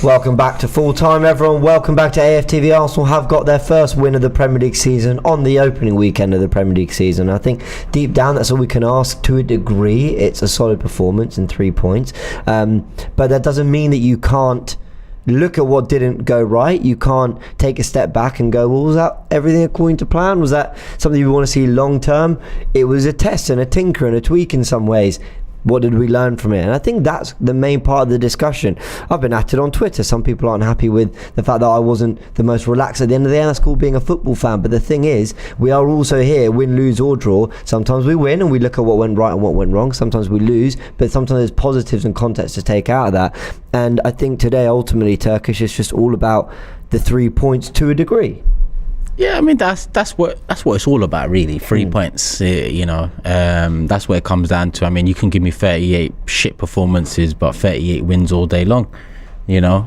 Welcome back to Full Time, everyone. Welcome back to AFTV. Arsenal have got their first win of the Premier League season on the opening weekend of the Premier League season. I think deep down that's all we can ask to a degree. It's a solid performance and 3 points. But that doesn't mean that you can't look at what didn't go right. You can't take a step back and go, well, was that everything according to plan? Was that something we want to see long term? It was a test and a tinker and a tweak in some ways. What did we learn from it? And I think that's the main part of the discussion. I've been at it on Twitter. Some people aren't happy with the fact that I wasn't the most relaxed at the end of the day. And that's called being a football fan. But the thing is, we are also here, win, lose or draw. Sometimes we win and we look at what went right and what went wrong. Sometimes we lose, but sometimes there's positives and context to take out of that. And I think today, ultimately, Turkish is just all about the 3 points to a degree. Yeah, I mean that's what it's all about, really. 3 points, that's what it comes down to. I mean, you can give me 38 shit performances, but 38 wins all day long,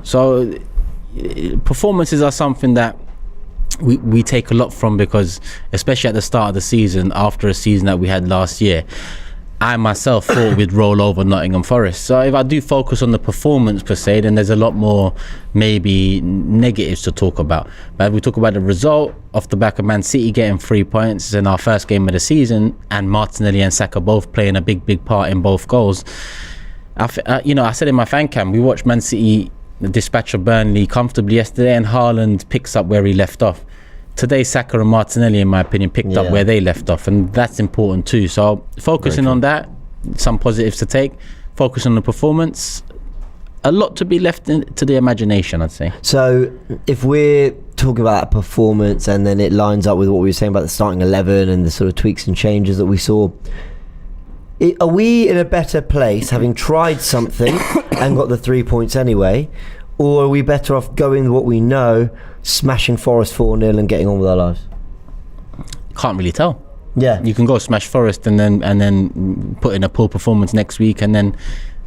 So performances are something that we take a lot from, because especially at the start of the season, after a season that we had last year, I myself thought we'd roll over Nottingham Forest. So if I do focus on the performance per se, then there's a lot more maybe negatives to talk about. But if we talk about the result off the back of Man City getting 3 points in our first game of the season, and Martinelli and Saka both playing a big part in both goals. I said in my fan cam, we watched Man City dispatch of Burnley comfortably yesterday, and Haaland picks up where he left off. Today, Saka and Martinelli, in my opinion, picked up where they left off, and that's important too. So focusing on that, some positives to take, focus on the performance, a lot to be left to the imagination, I'd say. So if we're talking about performance and then it lines up with what we were saying about the starting 11 and the sort of tweaks and changes that we saw, are we in a better place having tried something and got the 3 points anyway? Or are we better off going with what we know, smashing Forest 4-0 and getting on with our lives? Can't really tell. Yeah. You can go smash Forest and then put in a poor performance next week, and then,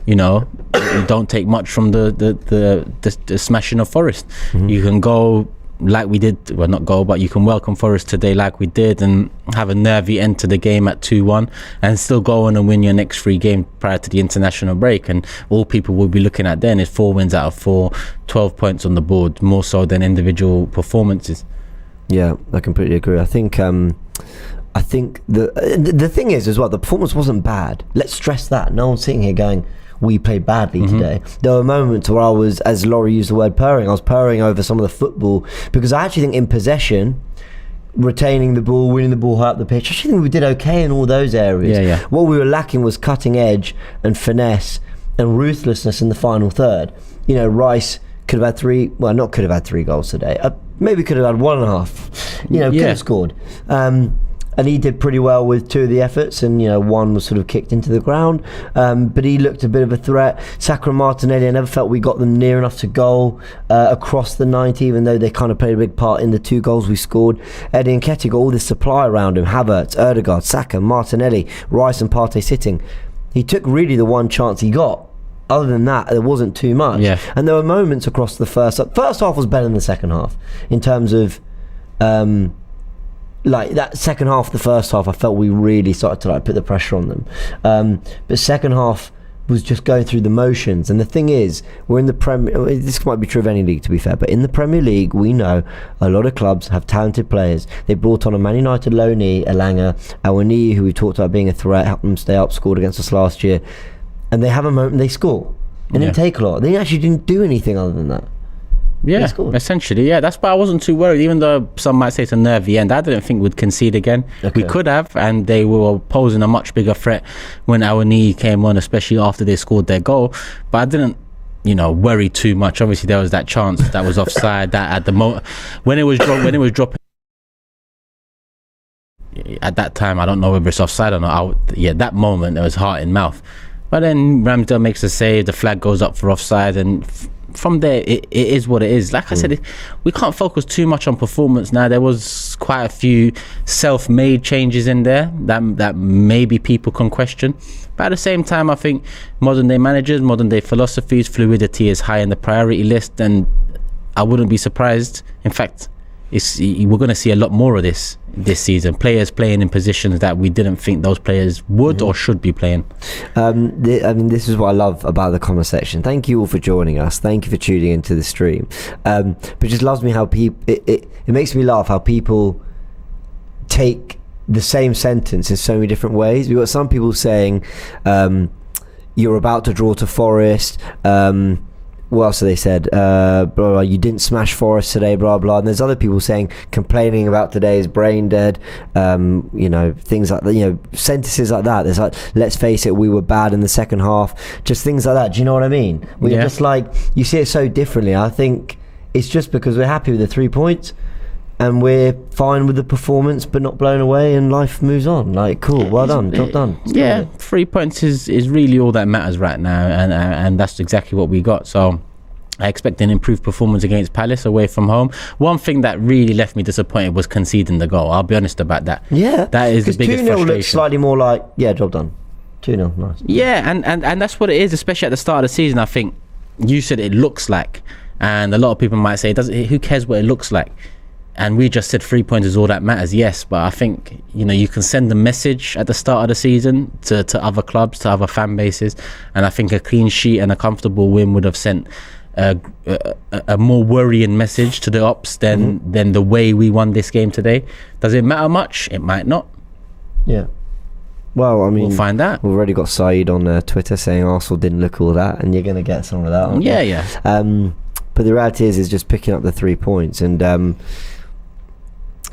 you don't take much from the smashing of Forest. Mm-hmm. You can go like we did, well, not go, but you can welcome Forest today like we did and have a nervy end to the game at 2-1 and still go on and win your next 3 games prior to the international break. And all people will be looking at then is 4 wins out of 4, 12 points on the board, more so than individual performances. Yeah, I completely agree. I think the thing is as well, the performance wasn't bad. Let's stress that. No one's sitting here going, we played badly today. There were moments where I was, as Laurie used the word purring, I was purring over some of the football, because I actually think in possession, retaining the ball, winning the ball high up the pitch, I actually think we did okay in all those areas. Yeah. What we were lacking was cutting edge and finesse and ruthlessness in the final third. Rice could have had 3 goals today. Maybe could have had 1.5. Could have scored. And he did pretty well with 2 of the efforts, and one was sort of kicked into the ground, but he looked a bit of a threat. Saka and Martinelli, I never felt we got them near enough to goal across the 90, even though they kind of played a big part in the 2 goals we scored. Eddie Nketiah got all this supply around him: Havertz, Ødegaard, Saka, Martinelli, Rice and Partey sitting. He took really the one chance he got. Other than that, there wasn't too much. Yeah. And there were moments across the first half was better than the second half in terms of like that second half of the first half. I felt we really started to put the pressure on them, but second half was just going through the motions. And the thing is, we're in the Premier, this might be true of any league to be fair, but in the Premier League we know a lot of clubs have talented players. They brought on a Man United loanee, Elanga, Awoniyi, who we talked about being a threat, helped them stay up, scored against us last year, and they have a moment, they score. It didn't take a lot. They actually didn't do anything other than that. Yeah, essentially, yeah. That's why I wasn't too worried, even though some might say it's a nervy end. I didn't think we'd concede again. Okay. We could have, and they were posing a much bigger threat when our knee came on, especially after they scored their goal. But I didn't, worry too much. Obviously, there was that chance that was offside. That at the moment when it was dropping. At that time, I don't know whether it's offside or not. That moment, there was heart in mouth. But then Ramsdale makes a save. The flag goes up for offside, and from there it is what it is. Like I said, we can't focus too much on performance now. There was quite a few self-made changes in there that maybe people can question, but at the same time, I think modern day managers, modern day philosophies, fluidity is high in the priority list, and I wouldn't be surprised, in fact we're going to see a lot more of this season. Players playing in positions that we didn't think those players would or should be playing. I mean, this is what I love about the comment section. Thank you all for joining us. Thank you for tuning into the stream. But it just loves me how people. It makes me laugh how people take the same sentence in so many different ways. We've got some people saying, "You're about to draw to Forest." What else have they said? Blah, blah, you didn't smash Forest today, blah, blah. And there's other people saying, complaining about today's brain dead. Things like that, sentences like that. There's like, let's face it, we were bad in the second half. Just things like that. Do you know what I mean? We're just like, you see it so differently. I think it's just because we're happy with the 3 points and we're fine with the performance, but not blown away, and life moves on. Like, cool, well done, job done. 3 points is really all that matters right now, and that's exactly what we got. So I expect an improved performance against Palace away from home. One thing that really left me disappointed was conceding the goal. I'll be honest about that. Yeah, that is the biggest frustration. 2-0 looks slightly more like, job done. 2-0, nice. Yeah, and that's what it is, especially at the start of the season. I think you said it looks like, and a lot of people might say, who cares what it looks like? And we just said 3 points is all that matters. Yes, but I think you can send a message at the start of the season to other clubs, to other fan bases, and I think a clean sheet and a comfortable win would have sent a more worrying message to the ops than the way we won this game today. Does it matter much? It might not. Yeah. Well, I mean, we'll find out. We've already got Saeed on Twitter saying Arsenal didn't look all that, and you're going to get some of that. Aren't you? But the reality is just picking up the 3 points, and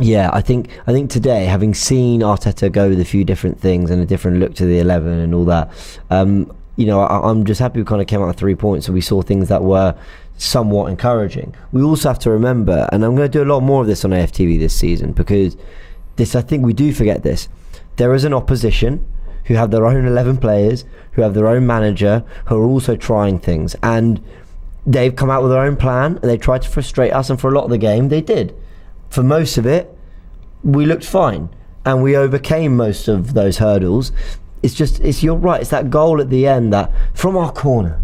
I think today, having seen Arteta go with a few different things and a different look to the 11 and all that, I'm just happy we kind of came out with 3 points and we saw things that were somewhat encouraging. We also have to remember, and I'm going to do a lot more of this on AFTV this season, because I think we do forget this. There is an opposition who have their own 11 players, who have their own manager, who are also trying things, and they've come out with their own plan and they tried to frustrate us, and for a lot of the game they did. For most of it, we looked fine and we overcame most of those hurdles. You're right, it's that goal at the end that from our corner.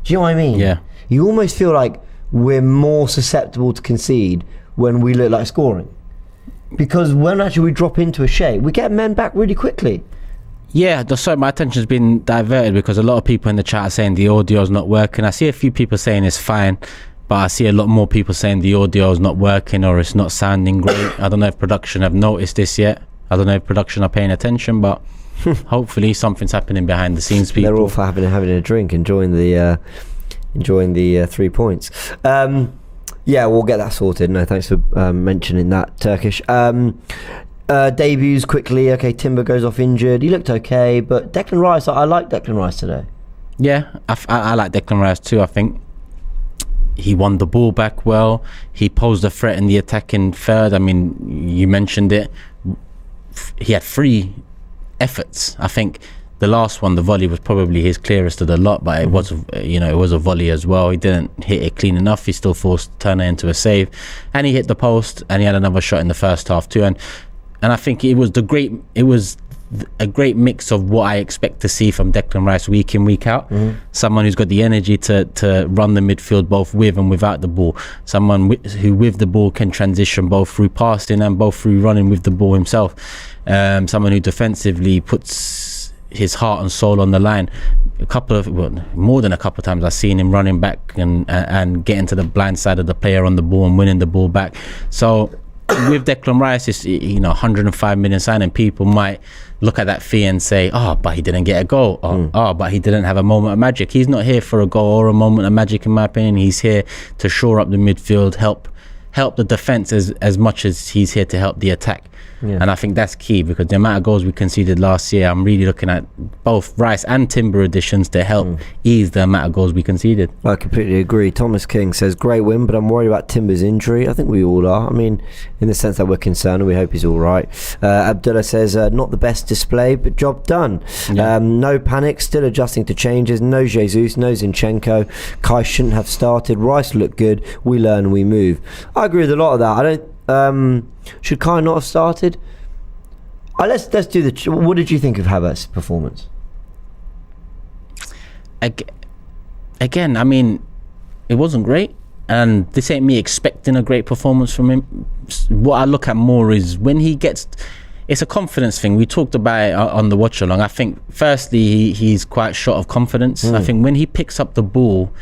Do you know what I mean? Yeah. You almost feel like we're more susceptible to concede when we look like scoring. Because when actually we drop into a shape, we get men back really quickly. Yeah, so my attention's been diverted because a lot of people in the chat are saying the audio's not working. I see a few people saying it's fine, but I see a lot more people saying the audio is not working or it's not sounding great. I don't know if production have noticed this yet. I don't know if production are paying attention, but hopefully something's happening behind the scenes. People, they're all for having a drink, enjoying the 3 points. We'll get that sorted. No, thanks for mentioning that, Turkish. Debuts quickly. Okay, Timber goes off injured. He looked okay, but Declan Rice, I like Declan Rice today. Yeah, I like Declan Rice too. I think he won the ball back well. He posed a threat in the attacking third. I mean, you mentioned it. He had 3 efforts. I think the last one, the volley, was probably his clearest of the lot, but it was a volley as well. He didn't hit it clean enough. He still forced Turner into a save, and he hit the post, and he had another shot in the first half too. And I think it was a great mix of what I expect to see from Declan Rice week in, week out. Someone who's got the energy to run the midfield both with and without the ball. Someone who with the ball can transition both through passing and both through running with the ball himself. Someone who defensively puts his heart and soul on the line. More than a couple of times I've seen him running back and getting to the blind side of the player on the ball and winning the ball back. So with Declan Rice, it's 105 million signing. People might look at that fee and say, but he didn't get a goal, but he didn't have a moment of magic. He's not here for a goal or a moment of magic, in my opinion. He's here to shore up the midfield, help the defense as much as he's here to help the attack. And I think that's key, because the amount of goals we conceded last year, I'm really looking at both Rice and Timber additions to help ease the amount of goals we conceded. I completely agree. Thomas King says, great win, but I'm worried about Timber's injury. I think we all are. I mean, in the sense that we're concerned and we hope he's all right. Abdullah says, not the best display, but job done. No panic, still adjusting to changes. No Jesus, no Zinchenko. Kai shouldn't have started. Rice looked good. We learn, we move. I agree with a lot of that. I don't. Should Kai not have started? Let's do what did you think of Havertz's performance? Again, I mean, it wasn't great, and this ain't me expecting a great performance from him. What I look at more is when he gets, it's a confidence thing. We talked about it on the watch along. I think firstly he's quite short of confidence. I think when he picks up the ball,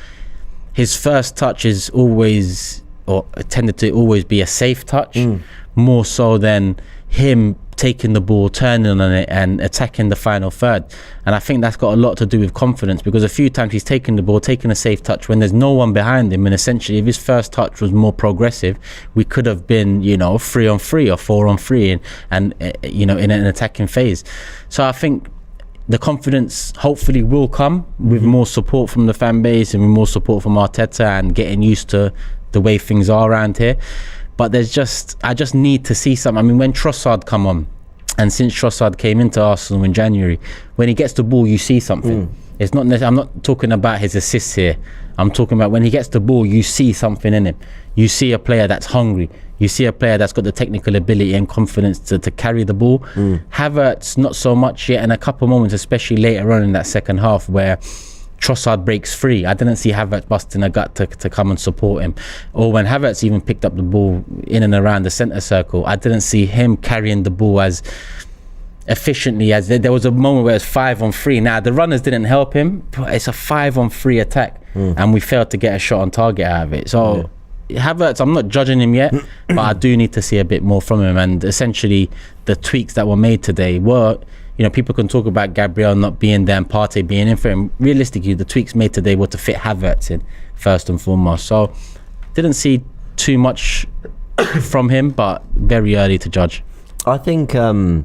his first touch is always, or tended to always be, a safe touch, more so than him taking the ball, turning on it and attacking the final third. And I think that's got a lot to do with confidence, because a few times he's taken the ball, taking a safe touch when there's no one behind him, and essentially if his first touch was more progressive, we could have been, 3-on-3 or 4-on-3 and in an attacking phase. So I think the confidence hopefully will come with more support from the fan base and with more support from Arteta and getting used to the way things are around here. But I just need to see something. I mean, when Trossard come on, and since Trossard came into Arsenal in January, when he gets the ball, you see something. It's not I'm not talking about his assists here. I'm talking about when he gets the ball, you see something in him. You see a player that's hungry. You see a player that's got the technical ability and confidence to carry the ball. Havertz, not so much yet, and a couple of moments, especially later on in that second half, where Trossard breaks free. I didn't see Havertz busting a gut to come and support him. Or when Havertz even picked up the ball in and around the centre circle, I didn't see him carrying the ball as efficiently as there was a moment where it was 5-on-3. Now, the runners didn't help him, but it's a 5-on-3 attack, and we failed to get a shot on target out of it. So Havertz, I'm not judging him yet, but I do need to see a bit more from him. And essentially, the tweaks that were made today were, people can talk about Gabriel not being there and Partey being in for him. Realistically, the tweaks made today were to fit Havertz in, first and foremost. So, didn't see too much from him, but very early to judge. I think Kai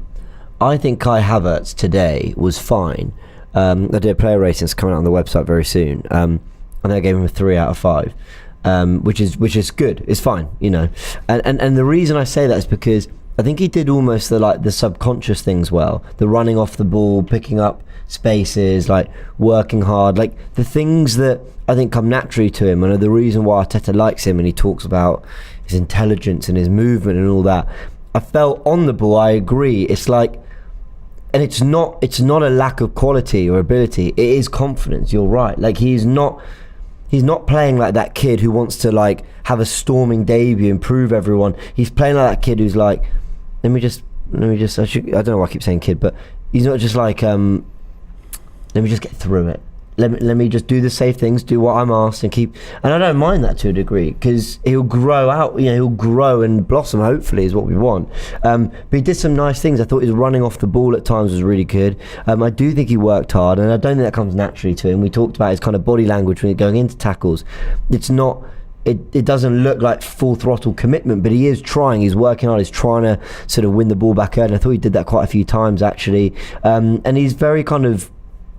Havertz today was fine. I did a player rating, it's coming out on the website very soon. And I gave him a 3 out of 5, which is good. It's fine, And the reason I say that is because I think he did almost the subconscious things well. The running off the ball, picking up spaces, working hard, the things that I think come naturally to him, and are the reason why Arteta likes him, and he talks about his intelligence and his movement and all that. I felt on the ball, I agree, it's and it's not a lack of quality or ability, it is confidence. You're right. He's not playing like that kid who wants to have a storming debut and prove everyone. He's playing like that kid who's let me just I don't know why I keep saying kid, but he's not just let me just get through it. Let me just do the safe things, do what I'm asked, and I don't mind that to a degree, because he'll grow out, he'll grow and blossom, hopefully, is what we want. But he did some nice things. I thought his running off the ball at times was really good. I do think he worked hard, and I don't think that comes naturally to him. We talked about his kind of body language when he's going into tackles. It's not, it doesn't look like full throttle commitment, but he is trying, he's working hard, he's trying to sort of win the ball back early. I thought he did that quite a few times, actually. And he's very kind of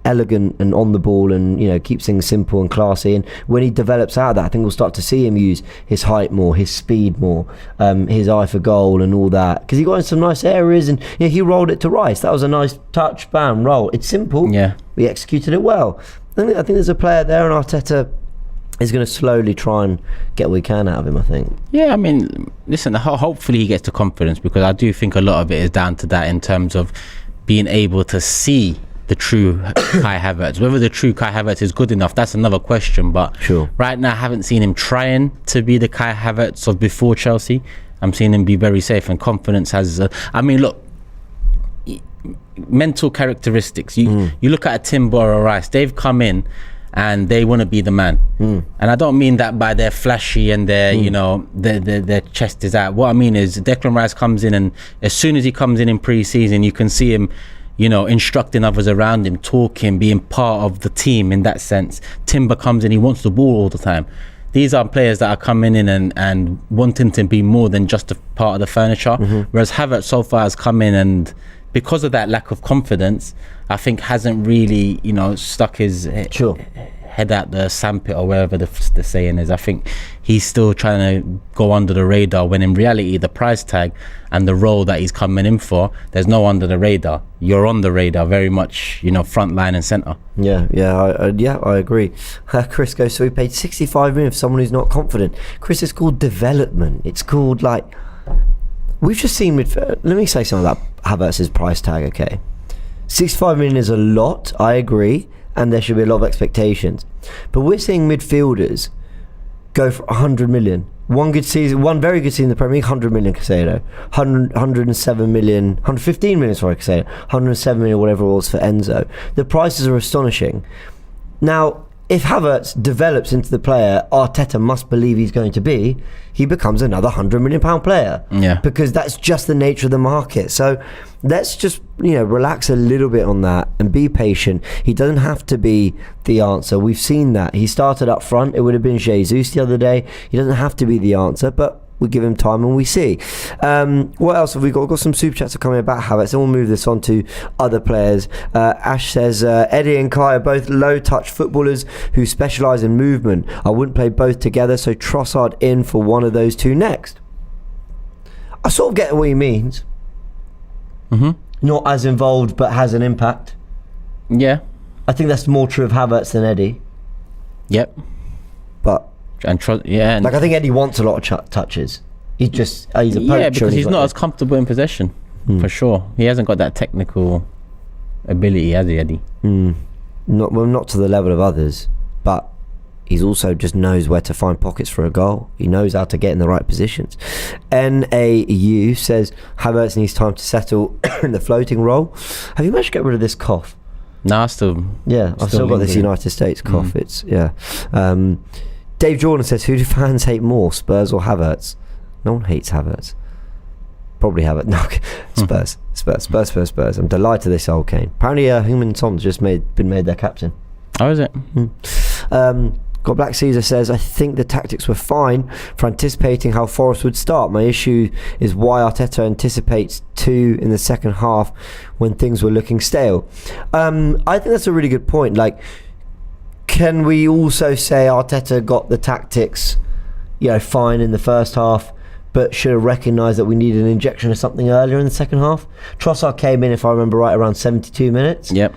elegant and on the ball, and keeps things simple and classy. And when he develops out of that, I think we'll start to see him use his height more, his speed more, his eye for goal and all that, because he got in some nice areas, and he rolled it to Rice. That was a nice touch, bam, roll. It's simple. We executed it well. I think there's a player there, and Arteta is going to slowly try and get what he can out of him, I think. Yeah, I mean, listen, hopefully he gets the confidence, because I do think a lot of it is down to that, in terms of being able to see the true Kai Havertz. Whether the true Kai Havertz is good enough, that's another question. But right now, I haven't seen him trying to be the Kai Havertz of before Chelsea. I'm seeing him be very safe, and confidence has. I mean, look, mental characteristics. You look at a Timber or a Rice. They've come in and they want to be the man. And I don't mean that by their flashy and their, their chest is out. What I mean is Declan Rice comes in, and as soon as he comes in pre-season, you can see him instructing others around him, talking, being part of the team in that sense. Timber comes in, he wants the ball all the time. These are players that are coming in and wanting to be more than just a part of the furniture. Whereas Havertz so far has come in, and because of that lack of confidence, I think hasn't really, stuck his head out the sandpit, or wherever the saying is. I think he's still trying to go under the radar, when in reality the price tag and the role that he's coming in for, there's no under the radar. You're on the radar very much, front line and centre. I agree. Chris goes, so we paid 65 million for someone who's not confident. Chris, it's called development. It's called we've just seen let me say something about Havertz's price tag. Okay, 65 million is a lot, I agree, and there should be a lot of expectations, but we're seeing midfielders go for 100 million. One good season, one very good season in the Premier League, 100 million Caicedo. 107 million, 115 million, sorry, Caicedo. 107 million, whatever it was for Enzo. The prices are astonishing. Now, if Havertz develops into the player Arteta must believe he's going to be, he becomes another £100 million player. Yeah. Because that's just the nature of the market. So let's just, relax a little bit on that and be patient. He doesn't have to be the answer. We've seen that. He started up front. It would have been Jesus the other day. He doesn't have to be the answer, but we give him time and we see. What else have we got? We've got some super chats coming about Havertz, and we'll move this on to other players. Ash says, Eddie and Kai are both low-touch footballers who specialise in movement. I wouldn't play both together, so Trossard in for one of those two next. I sort of get what he means. Not as involved, but has an impact. Yeah. I think that's more true of Havertz than Eddie. Yep. But and I think Eddie wants a lot of touches. He's just he's a poacher. Yeah, because he's not as comfortable in possession, for sure. He hasn't got that technical ability, has he, Eddie? Not to the level of others, but he's also just knows where to find pockets for a goal. He knows how to get in the right positions. NAU says Havertz needs time to settle in the floating role. Have you managed to get rid of this cough? No, I've still got this United States cough. It's Dave Jordan says, who do fans hate more, Spurs or Havertz? No one hates Havertz. Probably Havertz. No, Spurs. I'm delighted this old Kane. Apparently, Heung-min Son's just been made their captain. Oh, is it? Got Black Caesar says, I think the tactics were fine for anticipating how Forest would start. My issue is why Arteta anticipates 2 in the second half when things were looking stale. I think that's a really good point. Like, can we also say Arteta got the tactics, fine in the first half, but should have recognised that we needed an injection of something earlier in the second half? Trossard came in, if I remember right, around 72 minutes. Yep.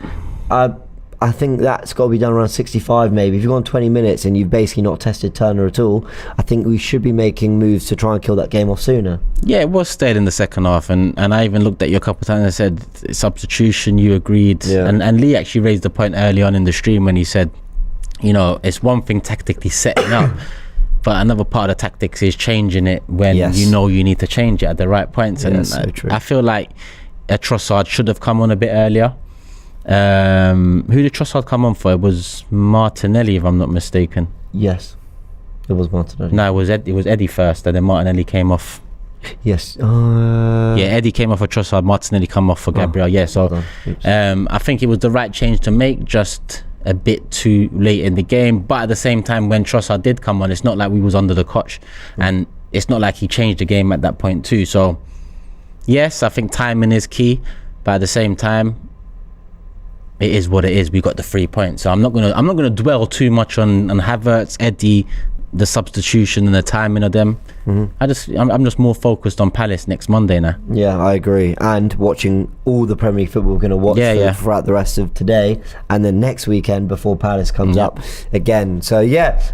I think that's got to be done around 65 maybe. If you've gone 20 minutes and you've basically not tested Turner at all, I think we should be making moves to try and kill that game off sooner. Yeah, it was stale in the second half, and I even looked at you a couple of times and said substitution, you agreed. Yeah. And Lee actually raised the point early on in the stream when he said, it's one thing tactically setting up, but another part of the tactics is changing it when you need to change it at the right points. And so true. I feel like a Trossard should have come on a bit earlier. Who did Trossard come on for? It was Martinelli, if I'm not mistaken. Yes, it was Martinelli. No, it was Eddie first, and then Martinelli came off. Yes. Eddie came off for Trossard, Martinelli come off for Gabriel. I think it was the right change to make, just a bit too late in the game. But at the same time, when Trossard did come on, it's not like we was under the cosh, and it's not like he changed the game at that point too. So yes, I think timing is key, but at the same time, it is what it is. We got the 3 points, so I'm not gonna dwell too much on Havertz, Eddie, the substitution and the timing of them. I'm just more focused on Palace next Monday now. Yeah, I agree. And watching all the Premier League football we're going to watch throughout the rest of today, and then next weekend before Palace comes up again. So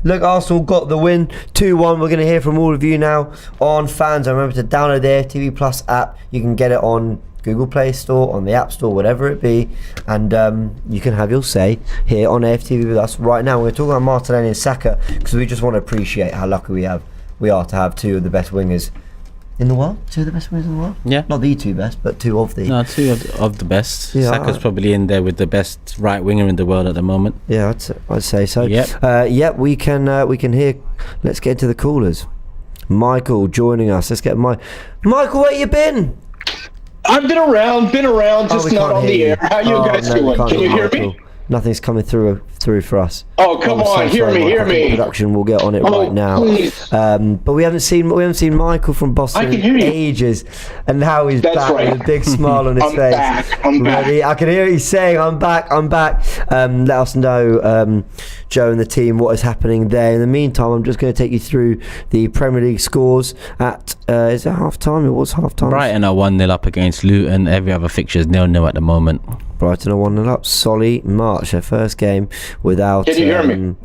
look, Arsenal got the win 2-1. We're going to hear from all of you now on Fans. Remember to download the AFTV Plus app. You can get it on Google Play Store, on the App Store, whatever it be, and you can have your say here on AFTV with us right now. We're talking about Martinelli and Saka because we just want to appreciate how lucky we are to have 2 of the best wingers in the world. 2 of the best wingers in the world. Yeah, not the 2 best, but 2 of the. No, 2 of the best. Yeah, Saka's probably in there with the best right winger in the world at the moment. Yeah, I'd say so. We can hear. Let's get into the callers. Michael joining us. Let's get Michael. Where you been? I've been around, just not on the air. How you guys doing? Can you hear me? Nothing's coming through for us. Oh, come on, hear me. Production will get on it right now. But we haven't seen Michael from Boston in ages, and now he's back with a big smile on his face. I'm ready. back. I can hear he's saying, "I'm back." Let us know, Joe and the team, what is happening there. In the meantime, I'm just going to take you through the Premier League scores at is it half time? It was half time. Brighton are 1-0 up against Luton. Every other fixture is 0-0 at the moment. Brighton are 1-0 up. Solly March, their first game without. Can you hear me?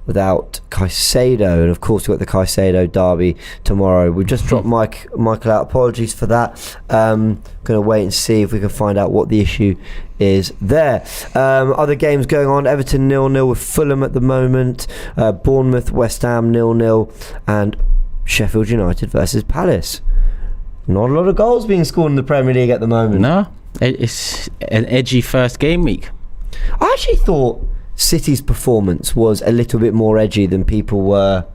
without Caicedo, and of course we've got the Caicedo derby tomorrow. We've just dropped Michael out. Apologies for that. Going to wait and see if we can find out what the issue is there. Other games going on: Everton 0-0 with Fulham at the moment, Bournemouth, West Ham 0-0, and Sheffield United versus Palace. Not a lot of goals being scored in the Premier League at the moment. No, it's an edgy first game week. I actually thought City's performance was a little bit more edgy than people were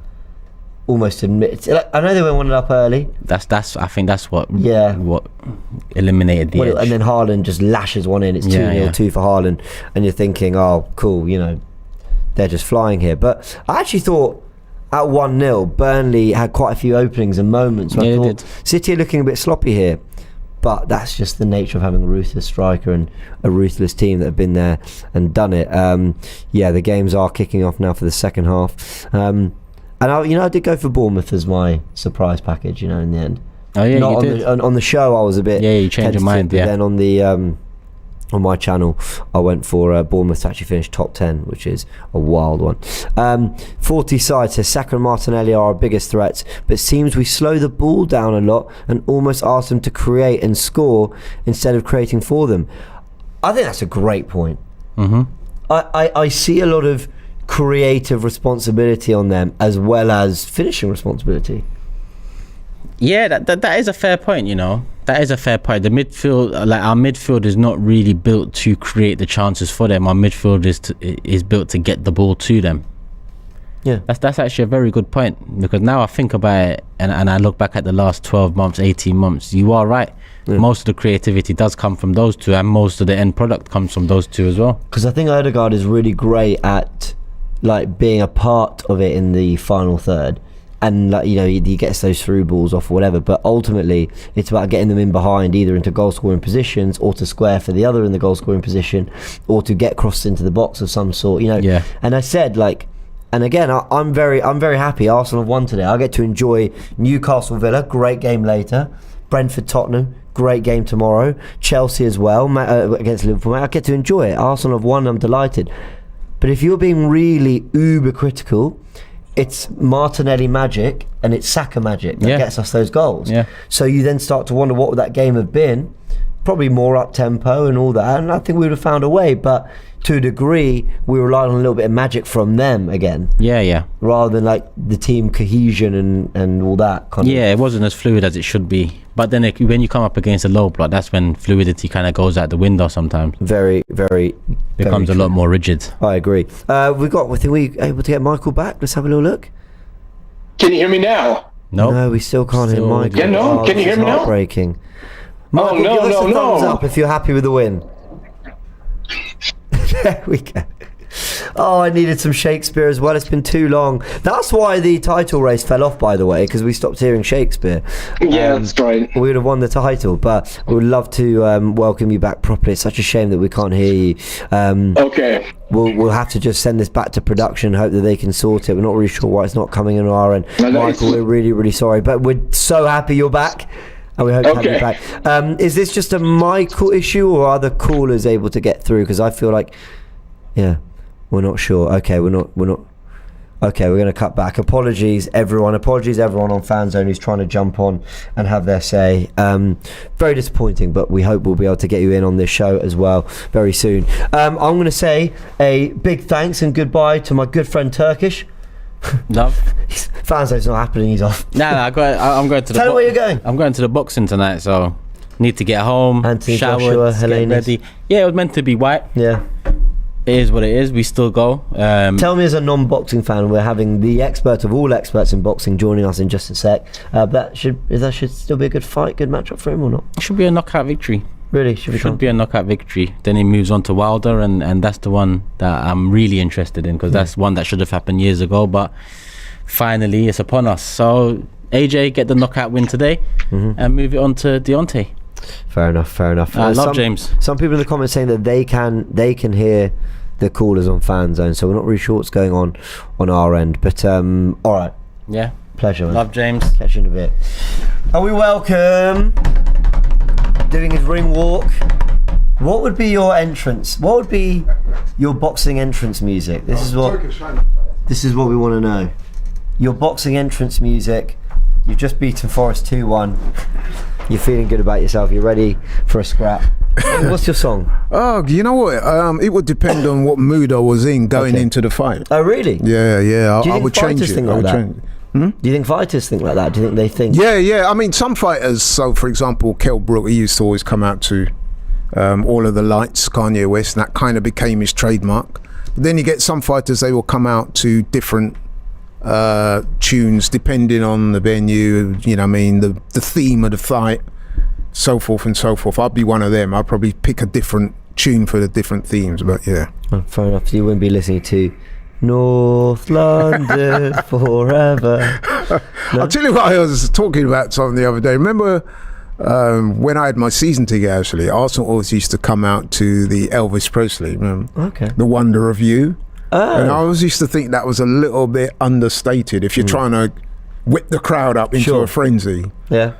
almost admit. I know they went 1 up early. I think that's what what eliminated the edge. And then Haaland just lashes one in. It's 2-0, 2 for Haaland, and you're thinking, oh, cool, they're just flying here. But I actually thought at 1-0, Burnley had quite a few openings and moments where I thought City are looking a bit sloppy here. But that's just the nature of having a ruthless striker and a ruthless team that have been there and done it. The games are kicking off now for the second half. And I did go for Bournemouth as my surprise package, in the end. Oh yeah, not you did. On the show I was a bit... Yeah, you changed your mind, but then on the... on my channel, I went for Bournemouth to actually finish top 10, which is a wild one. 40 side says Saka and Martinelli are our biggest threats, but seems we slow the ball down a lot and almost ask them to create and score instead of creating for them. I think that's a great point. Mm-hmm. I see a lot of creative responsibility on them as well as finishing responsibility. Yeah, that is a fair point, That is a fair point. The midfield, our midfield is not really built to create the chances for them. Our midfield is built to get the ball to them. Yeah, that's actually a very good point, because now I think about it and I look back at the last 12 months, 18 months, you are right. Yeah. Most of the creativity does come from those two, and most of the end product comes from those two as well. Because I think Odegaard is really great at being a part of it in the final third. And he gets those through balls off or whatever, but ultimately it's about getting them in behind, either into goal scoring positions or to square for the other in the goal scoring position, or to get crossed into the box of some sort. Yeah. And I said and again, I'm very happy. Arsenal have won today. I get to enjoy Newcastle Villa, great game later. Brentford Tottenham, great game tomorrow. Chelsea as well against Liverpool. I get to enjoy it. Arsenal have won. I'm delighted. But if you're being really uber critical, it's Martinelli magic and it's Saka magic that gets us those goals. Yeah. So you then start to wonder what would that game have been. Probably more up tempo and all that, and I think we would have found a way, but to a degree we relied on a little bit of magic from them again. Yeah. Rather than the team cohesion and all that kind of. Yeah, it wasn't as fluid as it should be. But then when you come up against a low block, that's when fluidity kind of goes out the window sometimes. Very, very becomes a lot more rigid. I agree. I think we able to get Michael back. Let's have a little look. Can you hear me now? No, we still can't hear Michael. Yeah, no. Can you hear me now? Heartbreaking. Michael, give us a thumbs up if you're happy with the win. There we go. Oh, I needed some Shakespeare as well. It's been too long. That's why the title race fell off, by the way, because we stopped hearing Shakespeare. Yeah, that's right. We would have won the title, but we would love to welcome you back properly. It's such a shame that we can't hear you. Okay. We'll have to just send this back to production, hope that they can sort it. We're not really sure why it's not coming in our end. Michael, we're really, really sorry, but we're so happy you're back. And we hope to have you back. Is this just a Michael issue, or are the callers able to get through? Because I feel like, we're not sure. Okay, we're not. Okay, we're going to cut back. Apologies, everyone. Apologies, everyone on FanZone who's trying to jump on and have their say. Very disappointing, but we hope we'll be able to get you in on this show as well very soon. I'm going to say a big thanks and goodbye to my good friend Turkish. Love. FanZone's not happening. He's off. No, I'm going to the. Tell him where you're going. I'm going to the boxing tonight, so need to get home, Anthony, shower, Joshua, get Helene. ready. Yeah, it was meant to be white. Yeah. It is what it is. We still go. Tell me, as a non-boxing fan, we're having the expert of all experts in boxing joining us in just a sec. That should still be a good fight, good matchup for him, or not? It should be a knockout victory. Really, should be a knockout victory. Then he moves on to Wilder, and that's the one that I'm really interested in, because that's one that should have happened years ago, but finally it's upon us. So AJ, get the knockout win today, and move it on to Deontay. Fair enough. I love James. Some people in the comments saying that they can hear the callers on FanZone, so we're not really sure what's going on our end. But all right. Yeah. Pleasure, man. Love James. Catch you in a bit. Are we welcome? Doing his ring walk. What would be your entrance? What would be your boxing entrance music? This is what. This is what we want to know. Your boxing entrance music. You've just beaten Forest 2-1. You're feeling good about yourself. You're ready for a scrap. What's your song? Oh, you know what? It would depend on what mood I was in going into the fight. Oh, really? Yeah. Do you I would change it. think like that? Do you think fighters think like that? Do you think they think? Yeah. I mean, some fighters. So, for example, Kell Brook, he used to always come out to All of the Lights, Kanye West, and that kind of became his trademark. But then you get some fighters, they will come out to different tunes depending on the venue, you know what I mean, the theme of the fight, so forth and so forth. I'd be one of them. I'd probably pick a different tune for the different themes, but yeah. Well, fair enough. So you wouldn't be listening to North London forever. No? I'll tell you what, I was talking about something the other day. Remember when I had my season ticket, actually, Arsenal always used to come out to the Elvis Presley, The Wonder of You. Oh. And I always used to think that was a little bit understated if you're trying to whip the crowd up into a frenzy. Yeah.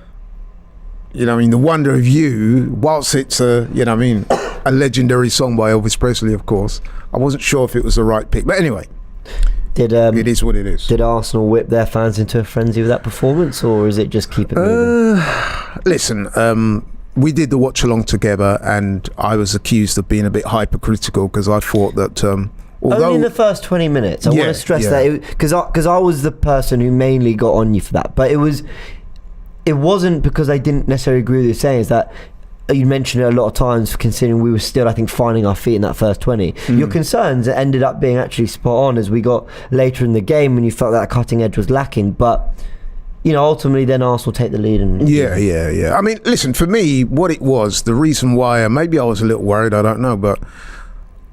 You know what I mean? The Wonder of You, whilst it's a legendary song by Elvis Presley, of course, I wasn't sure if it was the right pick. But anyway, it is what it is. Did Arsenal whip their fans into a frenzy with that performance, or is it just keep it moving? Listen, we did the watch along together, and I was accused of being a bit hypercritical because I thought that only in the first 20 minutes. I want to stress that, because I was the person who mainly got on you for that. But it wasn't because I didn't necessarily agree with you saying, is that you mentioned it a lot of times, considering we were still, I think, finding our feet in that first 20. Your concerns ended up being actually spot on as we got later in the game when you felt that cutting edge was lacking. But ultimately then Arsenal take the lead. And I mean, listen, for me, what it was, the reason why, maybe I was a little worried, I don't know, but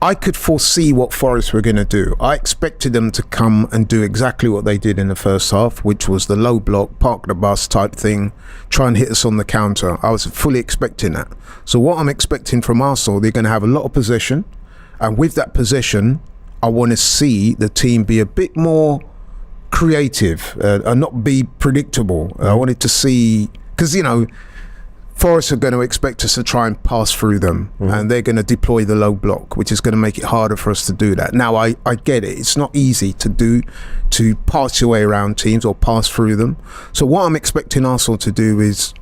I could foresee what Forest were going to do. I expected them to come and do exactly what they did in the first half, which was the low block, park the bus type thing, try and hit us on the counter. I was fully expecting that. So what I'm expecting from Arsenal, they're going to have a lot of possession. And with that possession, I want to see the team be a bit more creative and not be predictable. I wanted to see, because, Forest are going to expect us to try and pass through them, and they're going to deploy the low block, which is going to make it harder for us to do that. Now, I get it. It's not easy to pass your way around teams or pass through them. So what I'm expecting Arsenal to do is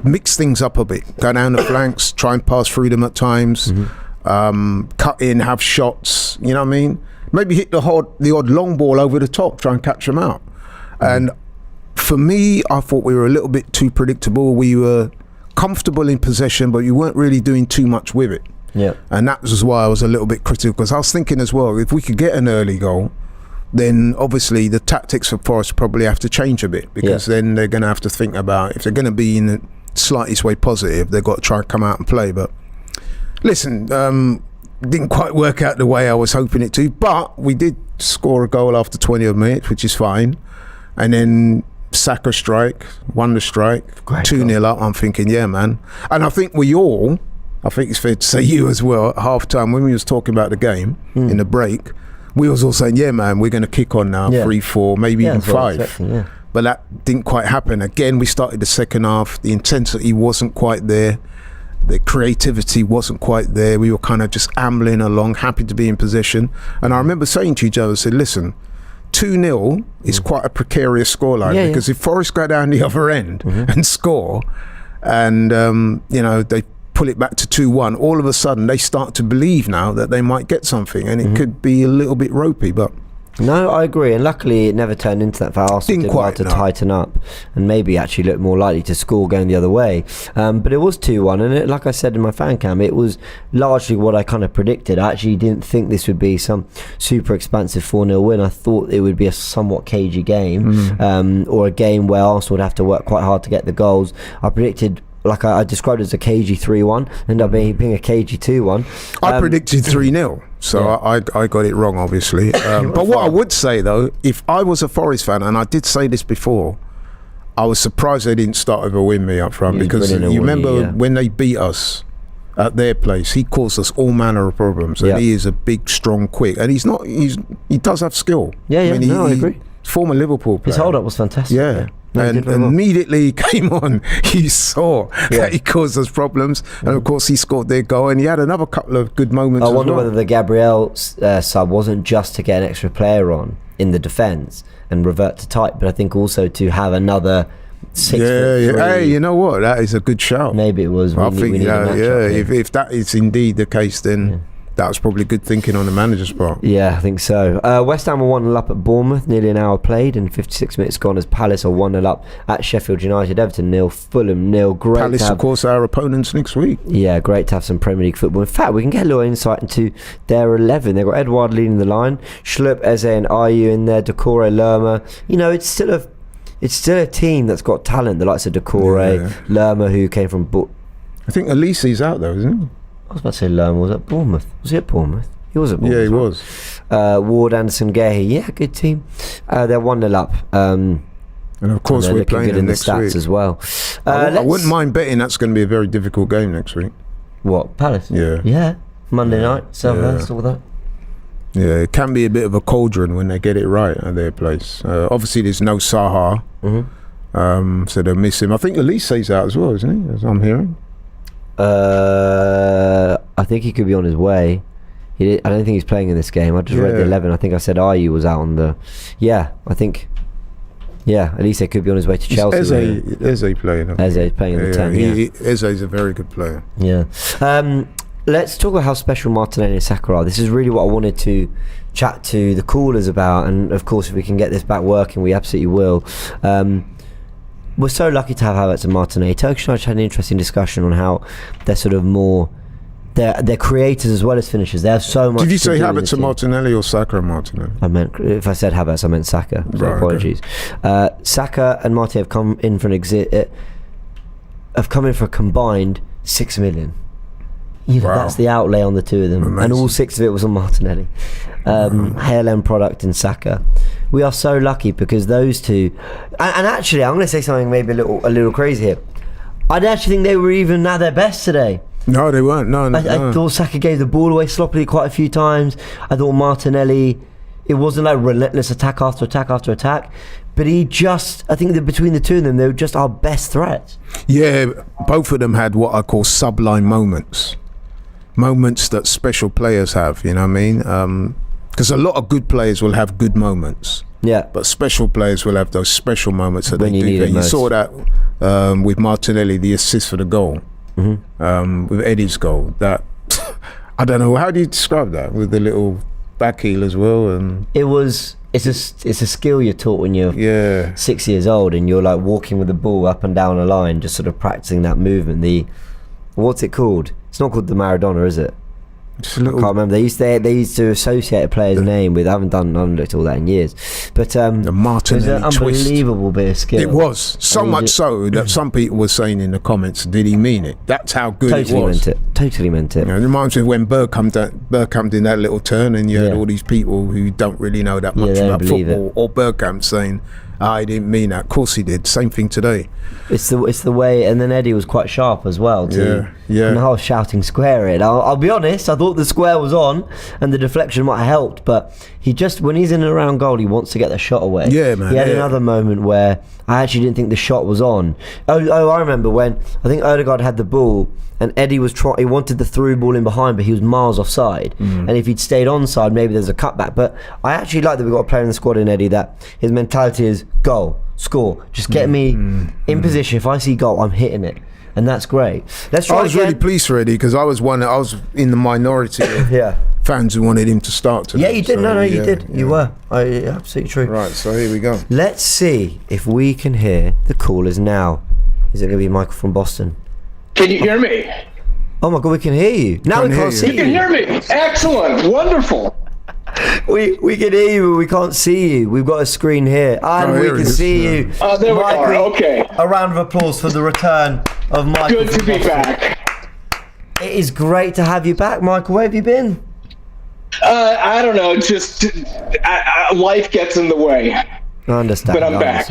mix things up a bit, go down the flanks, try and pass through them at times, cut in, have shots, you know what I mean? Maybe hit the odd long ball over the top, try and catch them out. And for me, I thought we were a little bit too predictable. We were comfortable in possession, but you weren't really doing too much with it. Yeah. And that was why I was a little bit critical, because I was thinking as well, if we could get an early goal, then obviously the tactics for Forest probably have to change a bit, because then they're going to have to think about, if they're going to be in the slightest way positive, they've got to try and come out and play. But listen, didn't quite work out the way I was hoping it to, but we did score a goal after 20 odd minutes, which is fine. And then Saka strike, wonder strike, 2-0 up. I'm thinking, yeah, man. And I think I think it's fair to say you as well, at half time when we was talking about the game in the break, we was all saying, yeah, man, we're going to kick on now, 3-4, maybe even 5. But that didn't quite happen. Again, we started the second half, the intensity wasn't quite there, the creativity wasn't quite there. We were kind of just ambling along, happy to be in possession. And I remember saying to you, Joe, I said, listen, 2-0 is quite a precarious scoreline, because if Forest go down the other end and score, and they pull it back to 2-1, all of a sudden they start to believe now that they might get something, and it could be a little bit ropey. But no, I agree, and luckily it never turned into that. For Arsenal did well to tighten up and maybe actually look more likely to score going the other way. But it was 2-1, and like I said in my fan cam, it was largely what I kind of predicted. I actually didn't think this would be some super expansive 4-0 win. I thought it would be a somewhat cagey game, or a game where Arsenal would have to work quite hard to get the goals. I predicted, like I described it as a cagey 3-1, ended up being a cagey 2-1. I predicted 3-0, so I got it wrong, obviously. But what I would say, though, if I was a Forest fan, and I did say this before, I was surprised they didn't start with a win me up front, because you remember when they beat us at their place, he caused us all manner of problems, and he is a big, strong, quick, and he does have skill. I agree. Former Liverpool player. His hold-up was fantastic. And immediately he came on, you saw that he caused us problems, and of course he scored their goal, and he had another couple of good moments. I wonder whether the Gabriel sub wasn't just to get an extra player on. in the defence and revert to type, but I think also to have another 6'3". Hey, you know what? That is a good shout. Maybe it was. I think, if that is indeed the case, then that was probably good thinking on the manager's part. Yeah, I think so. West Ham were 1-0 up at Bournemouth, nearly an hour played, and 56 minutes gone as Palace are 1-0 up at Sheffield United. Everton 0, Fulham 0. Great. Palace, of course, our opponents next week. Yeah, great to have some Premier League football. In fact, we can get a little insight into their 11. They've got Edouard leading the line, Schlupp, Eze, and Ayew in there. Decore, Lerma. You know, it's still a team that's got talent. The likes of Decore, Lerma, who came from. I think Elise's out though, isn't he? I was about to say Lerma was at Bournemouth. Was he at Bournemouth? He was at Bournemouth. Yeah, he was. Ward, Anderson, Gahey. Yeah, good team. They're 1-0 up. And of course, we're playing them next week as well. I wouldn't mind betting that's going to be a very difficult game next week. What, Palace? Yeah. Yeah. Monday night, Selhurst, all that. Yeah, it can be a bit of a cauldron when they get it right at their place. Obviously, there's no Saha, so they'll miss him. I think Elise's out as well, isn't he? As I'm hearing. I think he could be on his way. I don't think he's playing in this game. I just read the 11. I think I said Ayew was out on the. Yeah, I think. Yeah, at least they could be on his way to Chelsea. Eze playing. Eze's playing in the 10. Eze's a very good player. Yeah. Let's talk about how special Martinelli and Saka are. This is really what I wanted to chat to the callers about, and of course, if we can get this back working, we absolutely will. We're so lucky to have Havertz and Martinelli. Turkish and I had an interesting discussion on how they're sort of more. They're creators as well as finishers. They have so much. Did you say Havertz and Martinelli or Saka and Martinelli? I meant, if I said Havertz, I meant Saka. So right, apologies. Okay. Saka and Martinelli have come in for a combined 6 million. You know, that's the outlay on the two of them. Amazing. And all 6 of it was on Martinelli. HLM product in Saka. We are so lucky because those two, and actually I'm going to say something maybe a little crazy here. I actually think they were even at their best today. No, they weren't. No. I thought Saka gave the ball away sloppily quite a few times. I thought Martinelli, it wasn't like relentless attack after attack after attack, but I think that between the two of them, they were just our best threats. Yeah, both of them had what I call sublime moments that special players have, you know what I mean? Because a lot of good players will have good moments. Yeah. But special players will have those special moments that when they do. You saw that with Martinelli, the assist for the goal. With Eddie's goal. That I don't know, how do you describe that? With the little back heel as well, and it's a skill you're taught when you're 6 years old and you're like walking with the ball up and down a line, just sort of practicing that movement. What's it called? It's not called the Maradona, is it? I can't remember. They used to associate a player's name with. I haven't looked at all that in years, but the Martinelli it was an unbelievable bit of skill. It was so much so that some people were saying in the comments, "Did he mean it?" That's how good it was. Totally meant it. You know, it reminds me of when Bergkamp did that little turn, and you had all these people who don't really know that much about football, or Bergkamp saying, "I didn't mean that." Of course he did. Same thing today. It's the way, and then Eddie was quite sharp as well too. Yeah. And I was shouting square it. I'll be honest, I thought the square was on and the deflection might have helped, but he just, when he's in and around goal, he wants to get the shot away. Yeah, man. He had another moment where I actually didn't think the shot was on. I remember when I think Odegaard had the ball and Eddie was he wanted the through ball in behind, but he was miles offside. And if he'd stayed onside, maybe there's a cutback. But I actually like that we've got a player in the squad in Eddie that his mentality is goal, score, just get me in position. If I see goal, I'm hitting it. And that's great. Let's try. I was really pleased for Eddie because I was in the minority of fans who wanted him to start today. Yeah, you did. So, you did. You were. Absolutely true. Right, so here we go. Let's see if we can hear the callers now. Is it going to be Michael from Boston? Can you hear me? Oh my God, we can hear you. Now we can't see you. You can hear me. Excellent. Wonderful. We can hear you, but we can't see you. We've got a screen here, and we can see you. There we are. Okay. A round of applause for the return of Michael. Good to be back. It is great to have you back, Michael. Where have you been? I don't know. Just life gets in the way. I understand. But I'm back.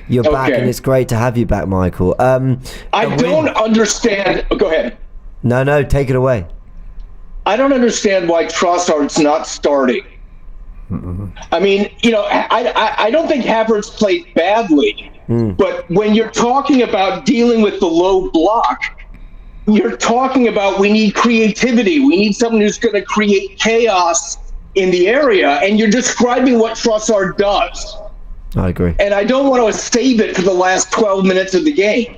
You're back, and it's great to have you back, Michael. I don't understand. Go ahead. No, take it away. I don't understand why Trossard's not starting. I mean, I don't think Havertz played badly, but when you're talking about dealing with the low block, you're talking about we need creativity. We need someone who's going to create chaos in the area, and you're describing what Trossard does. I agree. And I don't want to save it for the last 12 minutes of the game.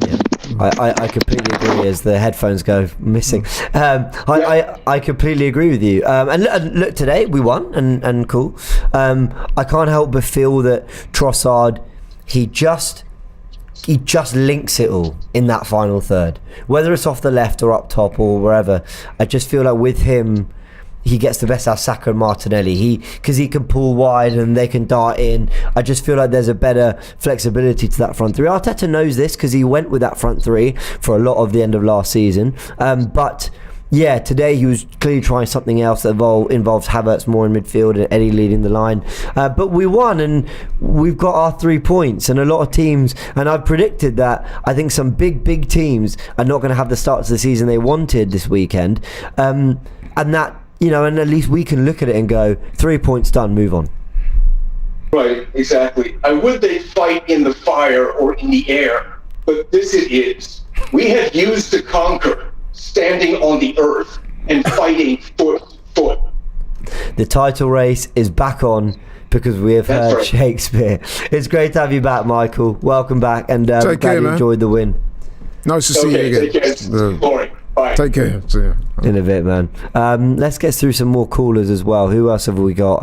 Yeah. I completely agree as the headphones go missing. I completely agree with you. And look, today we won and cool. I can't help but feel that Trossard, he just links it all in that final third. Whether it's off the left or up top or wherever, I just feel like with him, he gets the best out of Saka and Martinelli. Because he can pull wide and they can dart in. I just feel like there's a better flexibility to that front three. Arteta knows this because he went with that front three for a lot of the end of last season. But yeah, today he was clearly trying something else that involves Havertz more in midfield and Eddie leading the line. But we won and we've got our 3 points. And a lot of teams, and I've predicted that I think some big teams are not going to have the start to the season they wanted this weekend. And that, you know, and at least we can look at it and go, 3 points done, move on. Right, exactly. Would they fight in the fire or in the air? But this it is. We have used to conquer, standing on the earth and fighting foot to foot. The title race is back on because we have heard Shakespeare. It's great to have you back, Michael. Welcome back, and glad you enjoyed the win. Nice to see you again. Take care. Boring. Bye. Take care. See you. In a bit, man. Let's get through some more callers as well. Who else have we got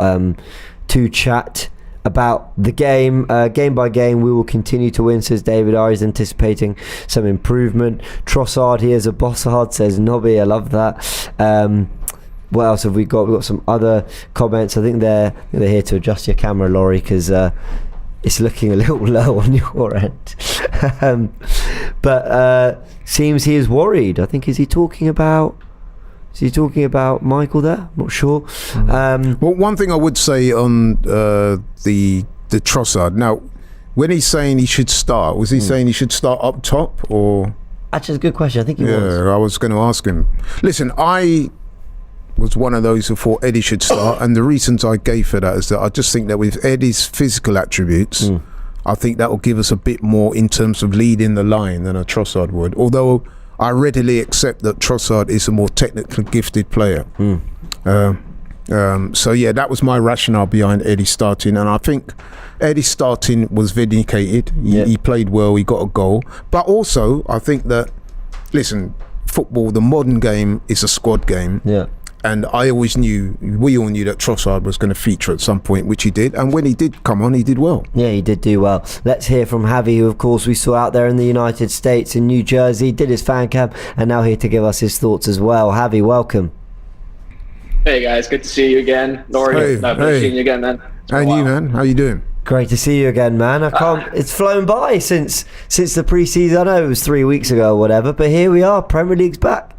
to chat about the game? Game by game, we will continue to win, says David R. He's anticipating some improvement. Trossard, he is a bossard, says Nobby. I love that. What else have we got? We've got some other comments. I think they're here to adjust your camera, Laurie, because it's looking a little low on your end. But seems he is worried. I think, is he talking about Michael there? I'm not sure. Well, one thing I would say on the Trossard. Now, when he's saying he should start, was he saying he should start up top or? Actually, it's a good question. I think he was. Yeah, I was going to ask him. Listen, I was one of those who thought Eddie should start, and the reasons I gave for that is that I just think that with Eddie's physical attributes, I think that will give us a bit more in terms of leading the line than a Trossard would. Although I readily accept that Trossard is a more technically gifted player. So yeah, that was my rationale behind Eddie starting, and I think Eddie starting was vindicated. He played well, he got a goal, but also I think that, listen, football, the modern game is a squad game. Yeah. And we all knew that Trossard was going to feature at some point, which he did. And when he did come on, he did well. Yeah, he did do well. Let's hear from Javi, who, of course, we saw out there in the United States, in New Jersey, did his fan camp, and now here to give us his thoughts as well. Javi, welcome. Hey, guys. Good to see you again. Laurie, nice seeing you again, man. And you, man. How you doing? Great to see you again, man. It's flown by since the pre-season. I know it was 3 weeks ago or whatever, but here we are. Premier League's back.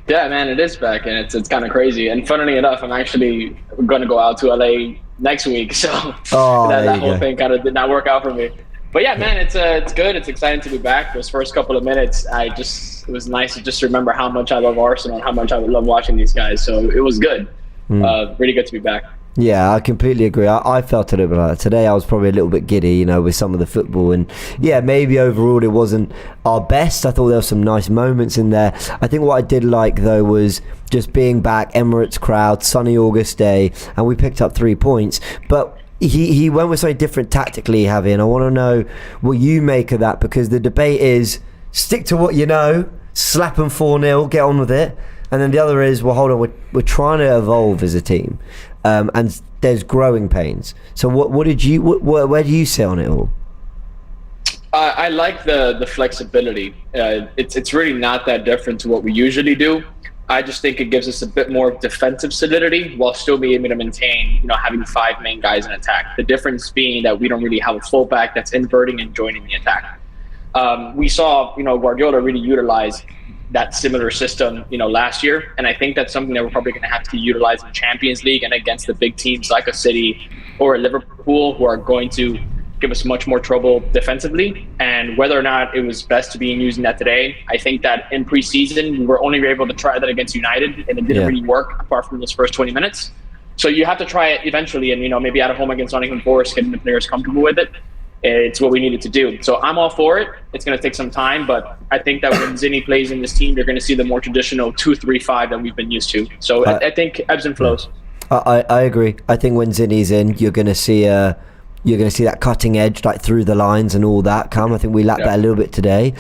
Yeah, man, it is back, and it's kind of crazy. And funnily enough, I'm actually going to go out to LA next week, so that whole thing kind of did not work out for me. But yeah, man, it's good. It's exciting to be back. Those first couple of minutes, it was nice to just remember how much I love Arsenal and how much I would love watching these guys. So it was good. Really good to be back. Yeah, I completely agree. I felt a little bit like that. Today I was probably a little bit giddy, with some of the football. And yeah, maybe overall it wasn't our best. I thought there were some nice moments in there. I think what I did like, though, was just being back, Emirates crowd, sunny August day, and we picked up 3 points. But he went with something different tactically, Javi, and I want to know what you make of that, because the debate is stick to what you know, slap them 4-0, get on with it. And then the other is, well, hold on, we're trying to evolve as a team. And there's growing pains. So where do you sit on it all? I like the flexibility. It's really not that different to what we usually do. I just think it gives us a bit more defensive solidity while still being able to maintain, having 5 main guys in attack. The difference being that we don't really have a fullback that's inverting and joining the attack. We saw, Guardiola really utilize that similar system, last year. And I think that's something that we're probably going to have to utilize in Champions League and against the big teams like a City or a Liverpool, who are going to give us much more trouble defensively. And whether or not it was best to be using that today, I think that in preseason, we were only able to try that against United, and it didn't really work apart from those first 20 minutes. So you have to try it eventually, and maybe at home against Nottingham Forest, getting the players comfortable with it. it's what we needed to do. So I'm all for it. It's going to take some time, but I think that when Zinni plays in this team, you're going to see the more traditional 2-3-5 that we've been used to. So I think ebbs and flows. I agree. I think when Zinni's in, you're going to see that cutting edge, like through the lines and all that come. I think we lacked that a little bit today.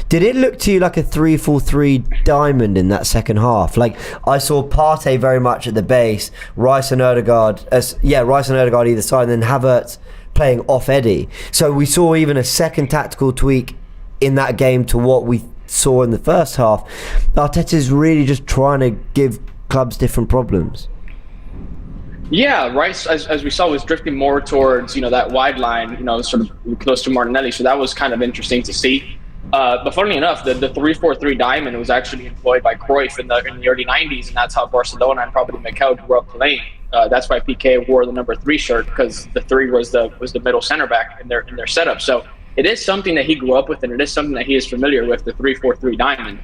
Did it look to you like a 3-4-3 diamond in that second half? Like, I saw Partey very much at the base, Rice and Odegaard either side, and then Havertz playing off Eddie. So we saw even a second tactical tweak in that game to what we saw in the first half. Arteta's really just trying to give clubs different problems. Yeah, Rice, as we saw, was drifting more towards, that wide line, sort of close to Martinelli. So that was kind of interesting to see. But funnily enough, the 3-4-3 diamond was actually employed by Cruyff in the early 90s, and that's how Barcelona and probably Mikel grew up playing. That's why Piqué wore the number 3 shirt, because the 3 was the middle center back in their setup. So it is something that he grew up with, and it is something that he is familiar with, the 3-4-3 diamond.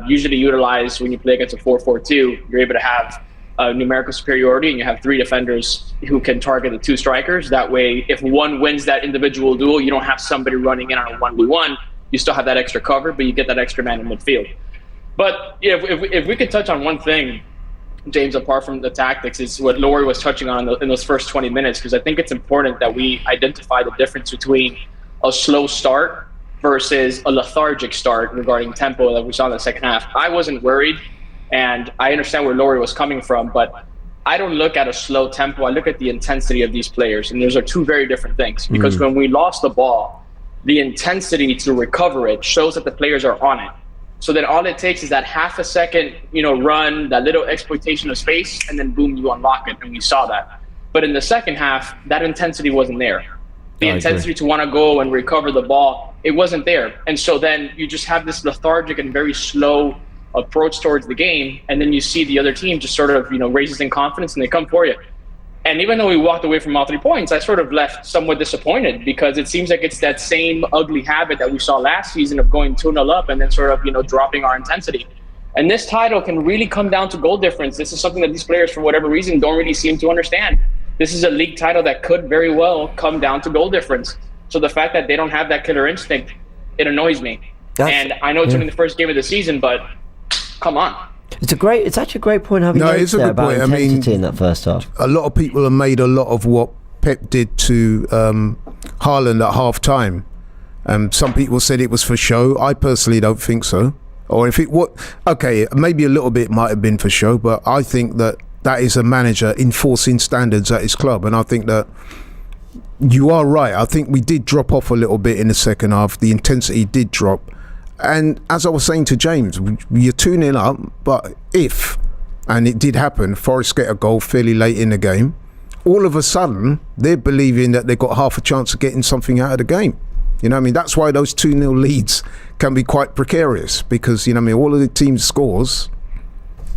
Usually utilized when you play against a 4-4-2, you're able to have numerical superiority, and you have 3 defenders who can target the 2 strikers. That way, if one wins that individual duel, you don't have somebody running in on a 1v1. You still have that extra cover, but you get that extra man in midfield. But if we could touch on one thing, James, apart from the tactics, is what Laurie was touching on in those first 20 minutes, because I think it's important that we identify the difference between a slow start versus a lethargic start regarding tempo that we saw in the second half. I wasn't worried, and I understand where Laurie was coming from, but I don't look at a slow tempo. I look at the intensity of these players, and those are 2 very different things. Because when we lost the ball, the intensity to recover it shows that the players are on it. So then all it takes is that half a second, run, that little exploitation of space, and then boom, you unlock it, and we saw that. But in the second half, that intensity wasn't there. The intensity to want to go and recover the ball, it wasn't there. And so then you just have this lethargic and very slow approach towards the game, and then you see the other team just sort of, raises in confidence, and they come for you. And even though we walked away from all 3 points, I sort of left somewhat disappointed, because it seems like it's that same ugly habit that we saw last season of going 2-0 up and then sort of, dropping our intensity. And this title can really come down to goal difference. This is something that these players, for whatever reason, don't really seem to understand. This is a league title that could very well come down to goal difference. So the fact that they don't have that killer instinct, it annoys me. And I know it's only the first game of the season, but come on. It's actually a great point having it's a good about point. intensity in that first half. A lot of people have made a lot of what Pep did to Haaland at half time. Some people said it was for show. I personally don't think so. Or if it maybe a little bit might have been for show, but I think that is a manager enforcing standards at his club, and I think that you are right. I think we did drop off a little bit in the second half. The intensity did drop. And as I was saying to James, you're 2-0 up, but if, and it did happen, Forest get a goal fairly late in the game, all of a sudden, they're believing that they've got half a chance of getting something out of the game. That's why those 2-0 leads can be quite precarious, because, all of the team's scores,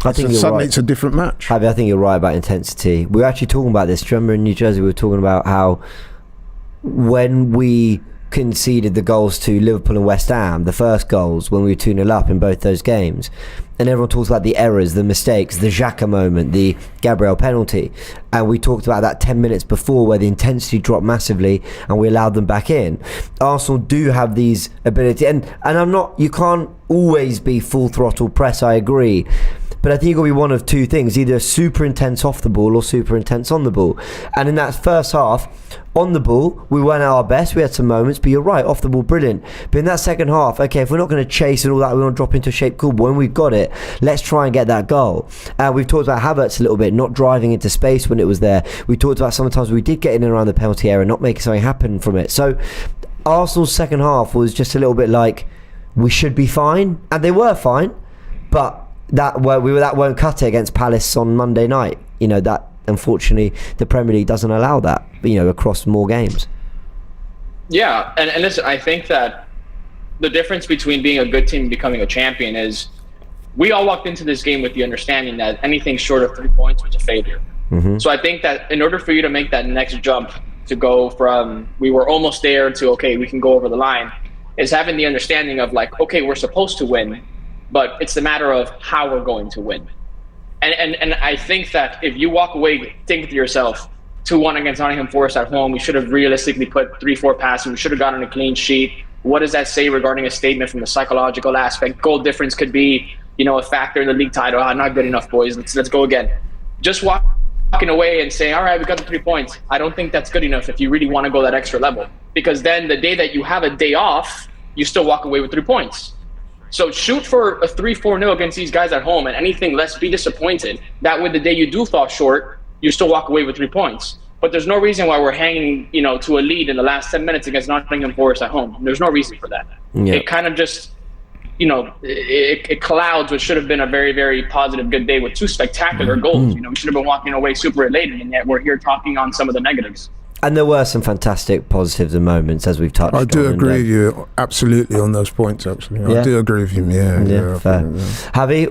I think you're suddenly right. It's a different match. Javi, I think you're right about intensity. We were actually talking about this. Do you remember in New Jersey, we were talking about how when we conceded the goals to Liverpool and West Ham, the first goals, when we were 2-0 up in both those games, and everyone talks about the errors, the mistakes, the Xhaka moment, the Gabriel penalty, and we talked about that 10 minutes before where the intensity dropped massively and we allowed them back in. Arsenal do have these ability, and you can't always be full throttle press, I agree, but I think you've got to be one of 2 things, either super intense off the ball or super intense on the ball. And in that first half, on the ball, we weren't at our best. We had some moments, but you're right, off the ball, brilliant. But in that second half, okay, if we're not going to chase and all that, we want to drop into shape, cool. But when we've got it, let's try and get that goal. We've talked about Havertz a little bit, not driving into space when it was there. We talked about sometimes we did get in and around the penalty area, not making something happen from it. So Arsenal's second half was just a little bit like, we should be fine. And they were fine, but that won't cut it against Palace on Monday night. That unfortunately the Premier League doesn't allow that, across more games. Yeah, and listen, I think that the difference between being a good team and becoming a champion is we all walked into this game with the understanding that anything short of 3 points was a failure. So I think that in order for you to make that next jump, to go from we were almost there to okay, we can go over the line, is having the understanding of like, okay, we're supposed to win, but it's the matter of how we're going to win. And I think that if you walk away thinking to yourself, 2-1 against Nottingham Forest at home. We should have realistically put 3-4 passes. We should have gotten a clean sheet. What does that say regarding a statement from the psychological aspect? Goal difference could be, a factor in the league title. Not good enough, boys. Let's go again. Just walking away and saying, all right, we got the 3 points. I don't think that's good enough if you really want to go that extra level. Because then the day that you have a day off, you still walk away with 3 points. So shoot for a 3-4-0 against these guys at home, and anything less, be disappointed. That way, the day you do fall short, you still walk away with 3 points. But there's no reason why we're hanging, to a lead in the last 10 minutes against Nottingham Forest at home. There's no reason for that. Yeah. It kind of just, it clouds what should have been a very, very positive, good day with 2 spectacular goals. We should have been walking away super elated, and yet we're here talking on some of the negatives. And there were some fantastic positives and moments, as we've touched on. I do agree with you absolutely on those points, actually. Yeah. I do agree with you. Yeah, fair. Javi,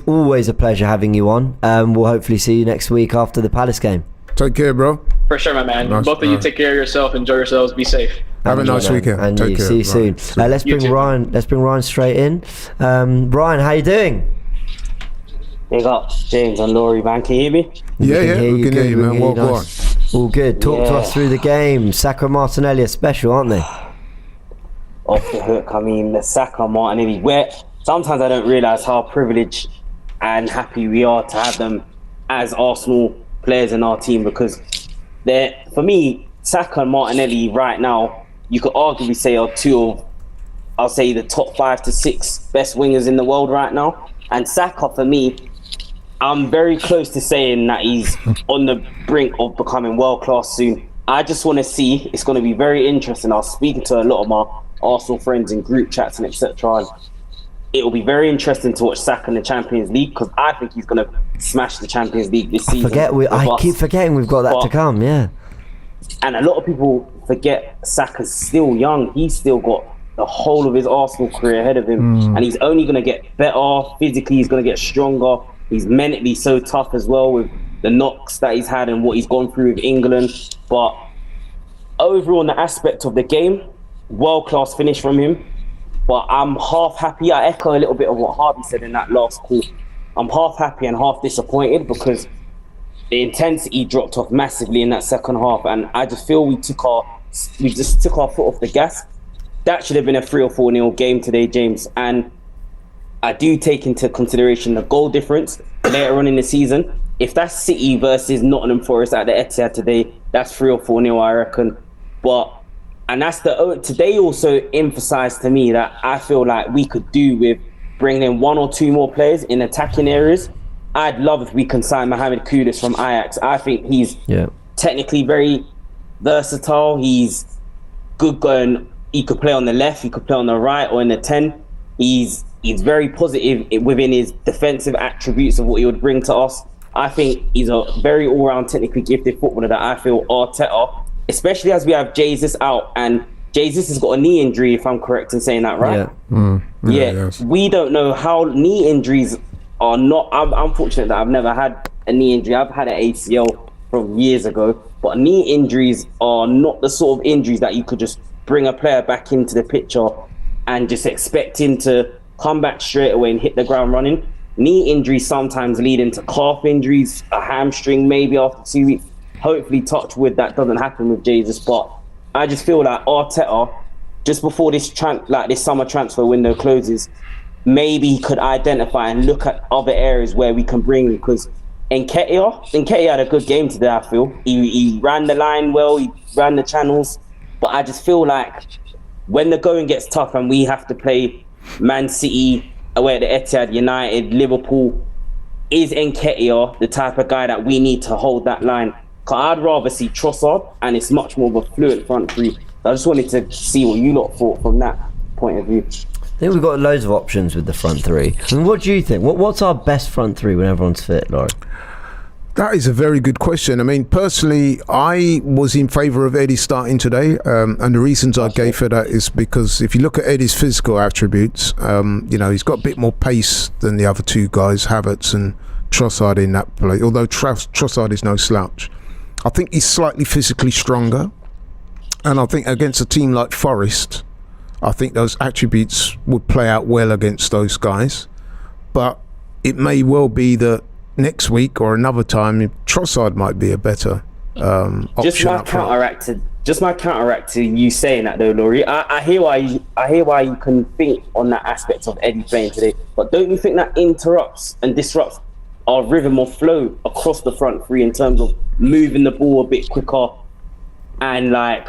always a pleasure having you on. We'll hopefully see you next week after the Palace game. Take care, bro. For sure, my man. Nice. Both of you take care of yourself. Enjoy yourselves. Be safe. Have a nice weekend. And take you. care. See you soon. Let's bring Ryan straight in. Ryan, how you doing? Big up, James and Laurie, man. Can you hear me? Yeah, we can hear you, man. Well, go on. All good. Talk to us through the game. Saka and Martinelli are special, aren't they? Off the hook. I mean, the Saka and Martinelli. Sometimes I don't realise how privileged and happy we are to have them as Arsenal players in our team, because for me, Saka and Martinelli right now, you could arguably say are 2 of, I'll say, the top 5 to 6 best wingers in the world right now. And Saka, for me, I'm very close to saying that he's on the brink of becoming world-class soon. I just want to see, it's going to be very interesting. I was speaking to a lot of my Arsenal friends in group chats and etc. And it will be very interesting to watch Saka in the Champions League, because I think he's going to smash the Champions League this season. I keep forgetting we've got that to come, yeah. And a lot of people forget Saka's still young. He's still got the whole of his Arsenal career ahead of him. And he's only going to get better. Physically, he's going to get stronger. He's mentally so tough as well, with the knocks that he's had and what he's gone through with England. But overall, on the aspect of the game, world-class finish from him. But I'm half happy. I echo a little bit of what Harvey said in that last call. I'm half happy and half disappointed, because the intensity dropped off massively in that second half, and I just feel we just took our foot off the gas. That should have been a 3 or 4-0 game today, James. And I do take into consideration the goal difference later on in the season. If that's City versus Nottingham Forest at the Etihad today, that's 3 or 4-0, I reckon. And that's today also emphasised to me that I feel like we could do with bringing in 1 or 2 more players in attacking areas. I'd love if we can sign Mohamed Kudus from Ajax. I think he's technically very versatile. He's good going. He could play on the left, he could play on the right or in the 10. He's very positive within his defensive attributes of what he would bring to us. I think he's a very all-round technically gifted footballer that I feel Arteta, especially as we have Jesus out, and Jesus has got a knee injury, if I'm correct in saying that, right? Yes. We don't know how knee injuries are not. I'm fortunate that I've never had a knee injury. I've had an ACL from years ago, but knee injuries are not the sort of injuries that you could just bring a player back into the picture and just expect him to come back straight away and hit the ground running. Knee injuries sometimes lead into calf injuries, a hamstring maybe after 2 weeks. Hopefully, touch wood, that doesn't happen with Jesus. But I just feel like Arteta, just before this summer transfer window closes, maybe he could identify and look at other areas where we can bring, because Nketiah had a good game today, I feel. He ran the line well, he ran the channels. But I just feel like when the going gets tough and we have to play Man City away at the Etihad, United, Liverpool, is Nketiah the type of guy that we need to hold that line? Because I'd rather see Trossard, and it's much more of a fluent front three. I just wanted to see what you lot thought from that point of view. I think we've got loads of options with the front three. I mean, what do you think? What's our best front three when everyone's fit, Laurie? That is a very good question. I mean, personally, I was in favour of Eddie starting today, and the reasons I gave for that is because if you look at Eddie's physical attributes, he's got a bit more pace than the other 2 guys, Havertz and Trossard, in that play. Although Trossard is no slouch, I think he's slightly physically stronger, and I think against a team like Forest, I think those attributes would play out well against those guys. But it may well be that next week or another time, Trossard might be a better Just option my up front. counteract to you saying that though, Laurie. I hear why you can think on that aspect of Eddie playing today, but don't you think that interrupts and disrupts our rhythm or flow across the front three in terms of moving the ball a bit quicker and like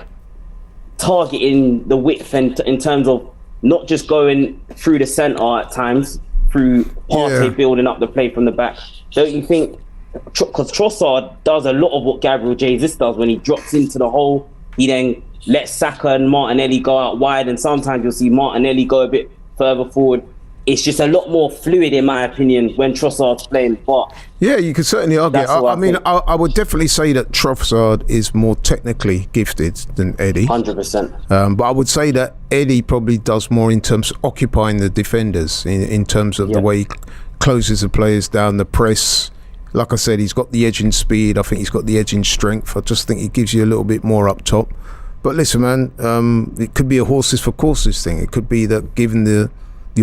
targeting the width and in terms of not just going through the centre at times through Partey building up the play from the back? Don't you think? Because Trossard does a lot of what Gabriel Jesus does when he drops into the hole. He then lets Saka and Martinelli go out wide, and sometimes you'll see Martinelli go a bit further forward. It's just a lot more fluid, in my opinion, when Trossard's playing. But yeah, you could certainly argue. I mean, think. I would definitely say that Trossard is more technically gifted than Eddie. 100%. But I would say that Eddie probably does more in terms of occupying the defenders, in terms of the way he closes the players down, the press. Like I said, he's got the edging speed. I think he's got the edging strength. I just think he gives you a little bit more up top. But listen, man, it could be a horses for courses thing. It could be that given the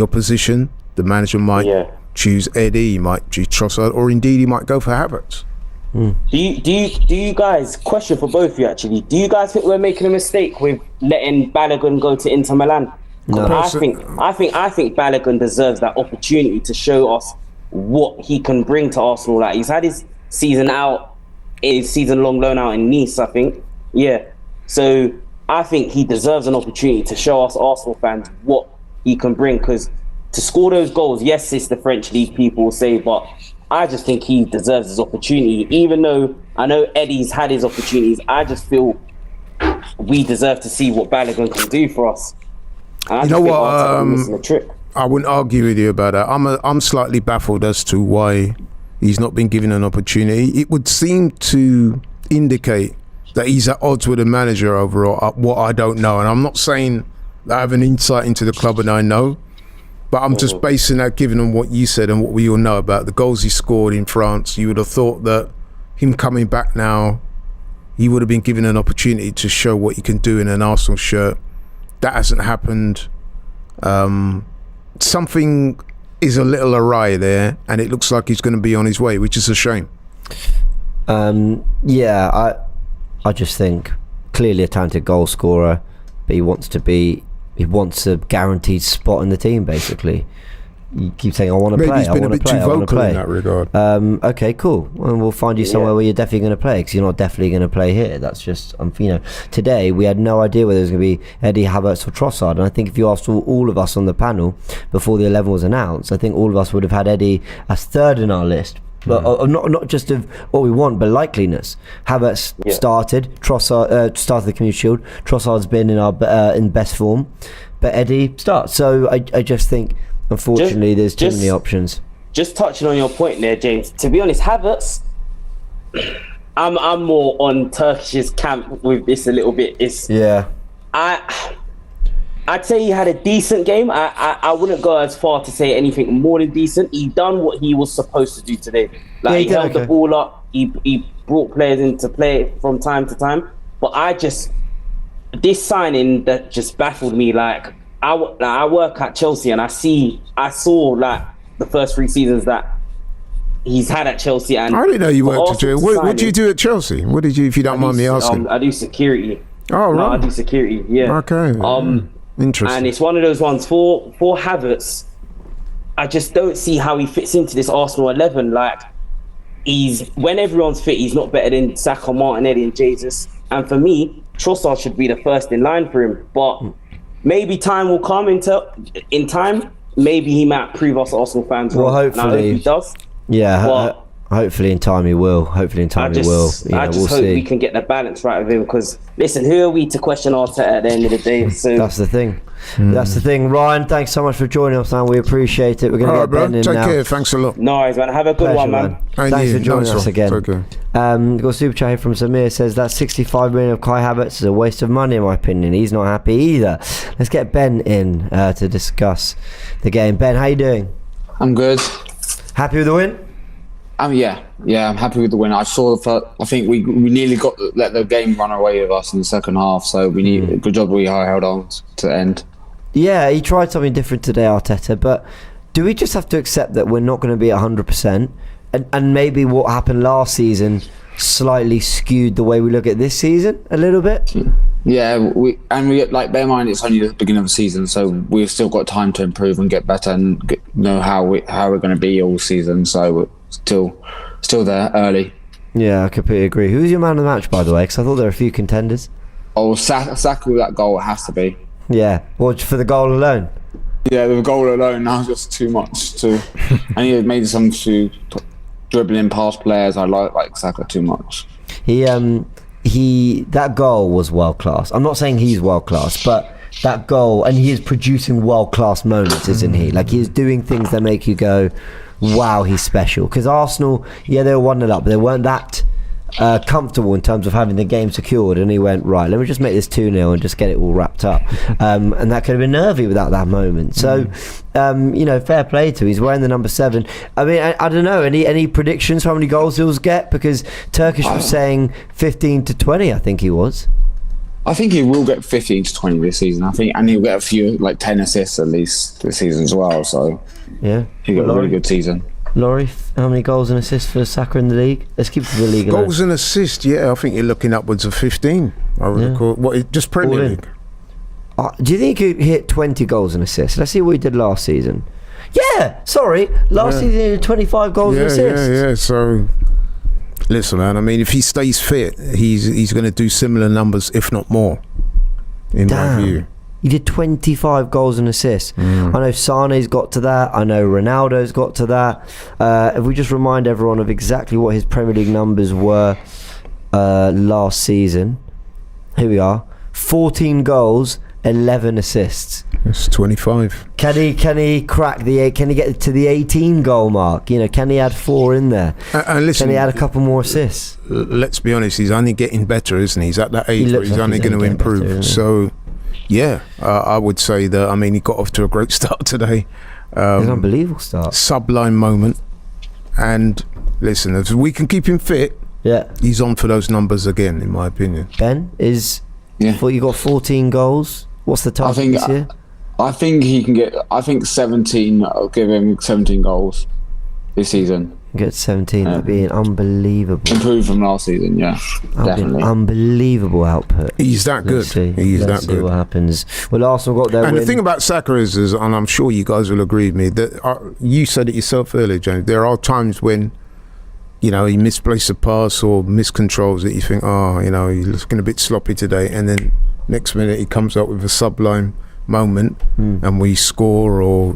opposition, the manager might choose Eddie, he might choose Trossard, or indeed he might go for Havertz. Do you guys, question for both of you actually, do you guys think we're making a mistake with letting Balogun go to Inter Milan? No. I think Balogun deserves that opportunity to show us what he can bring to Arsenal. Like, he's had his season long loan out in Nice, I think. Yeah. So I think he deserves an opportunity to show us Arsenal fans what he can bring, because to score those goals, yes, it's the French league, people will say, but I just think he deserves his opportunity. Even though I know Eddie's had his opportunities, I just feel we deserve to see what Balogun can do for us. And You know what? I'm missing a trick. I wouldn't argue with you about that. I'm slightly baffled as to why he's not been given an opportunity. It would seem to indicate that he's at odds with the manager overall, what I don't know. And I'm not saying that I have an insight into the club and I know, but I'm just basing that, given on what you said and what we all know about the goals he scored in France. You would have thought that him coming back now, he would have been given an opportunity to show what he can do in an Arsenal shirt. That hasn't happened. Something is a little awry there, and it looks like he's going to be on his way, which is a shame. I just think clearly a talented goal scorer, but he wants a guaranteed spot in the team. Basically, you keep saying I want to play. Maybe he's been a bit too vocal in that regard. Okay, cool. Well, we'll find you somewhere where you're definitely going to play, because you're not definitely going to play here. That's just today we had no idea whether it was going to be Eddie, Havertz or Trossard, and I think if you asked all of us on the panel before the 11 was announced, I think all of us would have had Eddie as third in our list. But not just of what we want, but likeliness. Havertz started. Trossard started the Community Shield. Trossard's been in best form, but Eddie starts. So I just think, unfortunately, there's too many options. Just touching on your point there, James. To be honest, Havertz, I'm more on Turkish's camp with this a little bit. I'd say he had a decent game. I wouldn't go as far to say anything more than decent. He done what he was supposed to do today. Like, he held the ball up. He brought players into play from time to time. But this signing that just baffled me. Like, I work at Chelsea, and I saw like the first 3 seasons that he's had at Chelsea. And I didn't know you worked at Chelsea. What did you do at Chelsea? What did you, if you don't mind me asking? I do security. Oh, right. No, I do security. Yeah. Okay. Interesting. And it's one of those ones for Havertz. I just don't see how he fits into this Arsenal 11. Like, when everyone's fit, he's not better than Saka, Martinelli, and Jesus. And for me, Trossard should be the first in line for him. But maybe time will come. In time, maybe he might prove us Arsenal fans wrong. Well, hopefully, and I hope he does. Yeah. Hopefully in time he will. I just hope we can get the balance right with him, because listen, who are we to question Arteta at the end of the day? So that's the thing. That's the thing. Ryan, thanks so much for joining us, man. We appreciate it. We're going to get Ben in now. Take care. Thanks a lot. No worries, man. Have a good one, man. Thanks for joining us again. Okay. We've got a super chat here from Samir. Says that 65 million of Kai Havertz is a waste of money, in my opinion. He's not happy either. Let's get Ben in to discuss the game. Ben, how you doing? I'm good. Happy with the win? Yeah, I'm happy with the win. I think we nearly let the game run away with us in the second half, so good job we held on to the end. Yeah, he tried something different today, Arteta, but do we just have to accept that we're not going to be 100%? And maybe what happened last season slightly skewed the way we look at this season a little bit? Yeah, we like, bear in mind it's only the beginning of the season, so we've still got time to improve and get better and know how we're going to be all season. So we're still there early. Yeah, I completely agree. Who's your man of the match, by the way? Because I thought there were a few contenders. Oh, Saka with that goal, it has to be. Yeah, well, for the goal alone. Yeah, the goal alone, that was just too much. And he made some few dribbling past players. I like Saka too much. That goal was world class. I'm not saying he's world class, but that goal, and he is producing world class moments, isn't he? Like, he is doing things that make you go, wow, he's special. Because Arsenal, yeah, they were 1-0 up, but they weren't that comfortable in terms of having the game secured, and he went, right, let me just make this 2-0 and just get it all wrapped up. And that could have been nervy without that moment. So fair play to him. He's wearing the number 7. I mean, I don't know, any predictions for how many goals he'll get? Because Turkish was saying 15 to 20, I think he was. I think he will get 15 to 20 this season. I think, and he'll get a few, like 10 assists at least this season as well. So yeah, he'll get a really good season. Laurie, how many goals and assists for Saka in the league? Let's keep it to the league. Goals and assists, yeah, I think you're looking upwards of 15. I would call what, just Premier League. Do you think he could hit 20 goals and assists? Let's see what he did last season. Yeah, sorry, last season he did 25 goals and assists. Yeah. So, listen, man. I mean, if he stays fit, he's going to do similar numbers, if not more. In my view. He did 25 goals and assists. I know Sane's got to that. I know Ronaldo's got to that. If we just remind everyone of exactly what his Premier League numbers were last season. Here we are. 14 goals, 11 assists. That's 25. Can he crack can he get to the 18 goal mark? You know, can he add 4 in there? And listen, can he add a couple more assists? Let's be honest, he's only getting better, isn't he? He's at that age where he's only going to improve. Better, so yeah, I would say that. I mean, he got off to a great start today. An unbelievable start. Sublime moment. And listen, if we can keep him fit, he's on for those numbers again, in my opinion. Ben, you got 14 goals. What's the target this year? I think he can get. I think 17. I'll give him 17 goals this season. Get 17. That'd be an unbelievable. Improved from last season, yeah, definitely. Unbelievable output. He's that good. Let's see what happens. Well, Arsenal got their win. And the thing about Saka is, and I'm sure you guys will agree with me, that you said it yourself earlier, James. There are times when, he misplaces a pass or miscontrols it. You think, he's looking a bit sloppy today, and then next minute he comes up with a sublime moment, and we score, or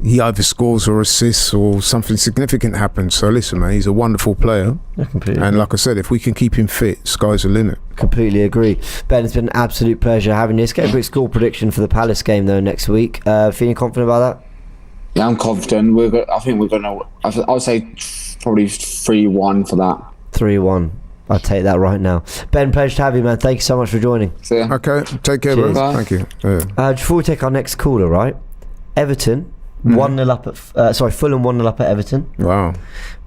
he either scores or assists or something significant happens. So listen, man, he's a wonderful player. And like I said, if we can keep him fit, sky's the limit. Completely agree. Ben, it's been an absolute pleasure having you. Let's get a quick score prediction for the Palace game though next week. Feeling confident about that? Yeah, I'm confident. I think we're gonna. I'll say probably 3-1 for that. 3-1. I'll take that right now. Ben, pleasure to have you, man. Thank you so much for joining. See ya. Okay, take care, bro. Thank you. Before we take our next caller, right? Everton 1-0 up at Fulham 1-0 up at Everton. Wow.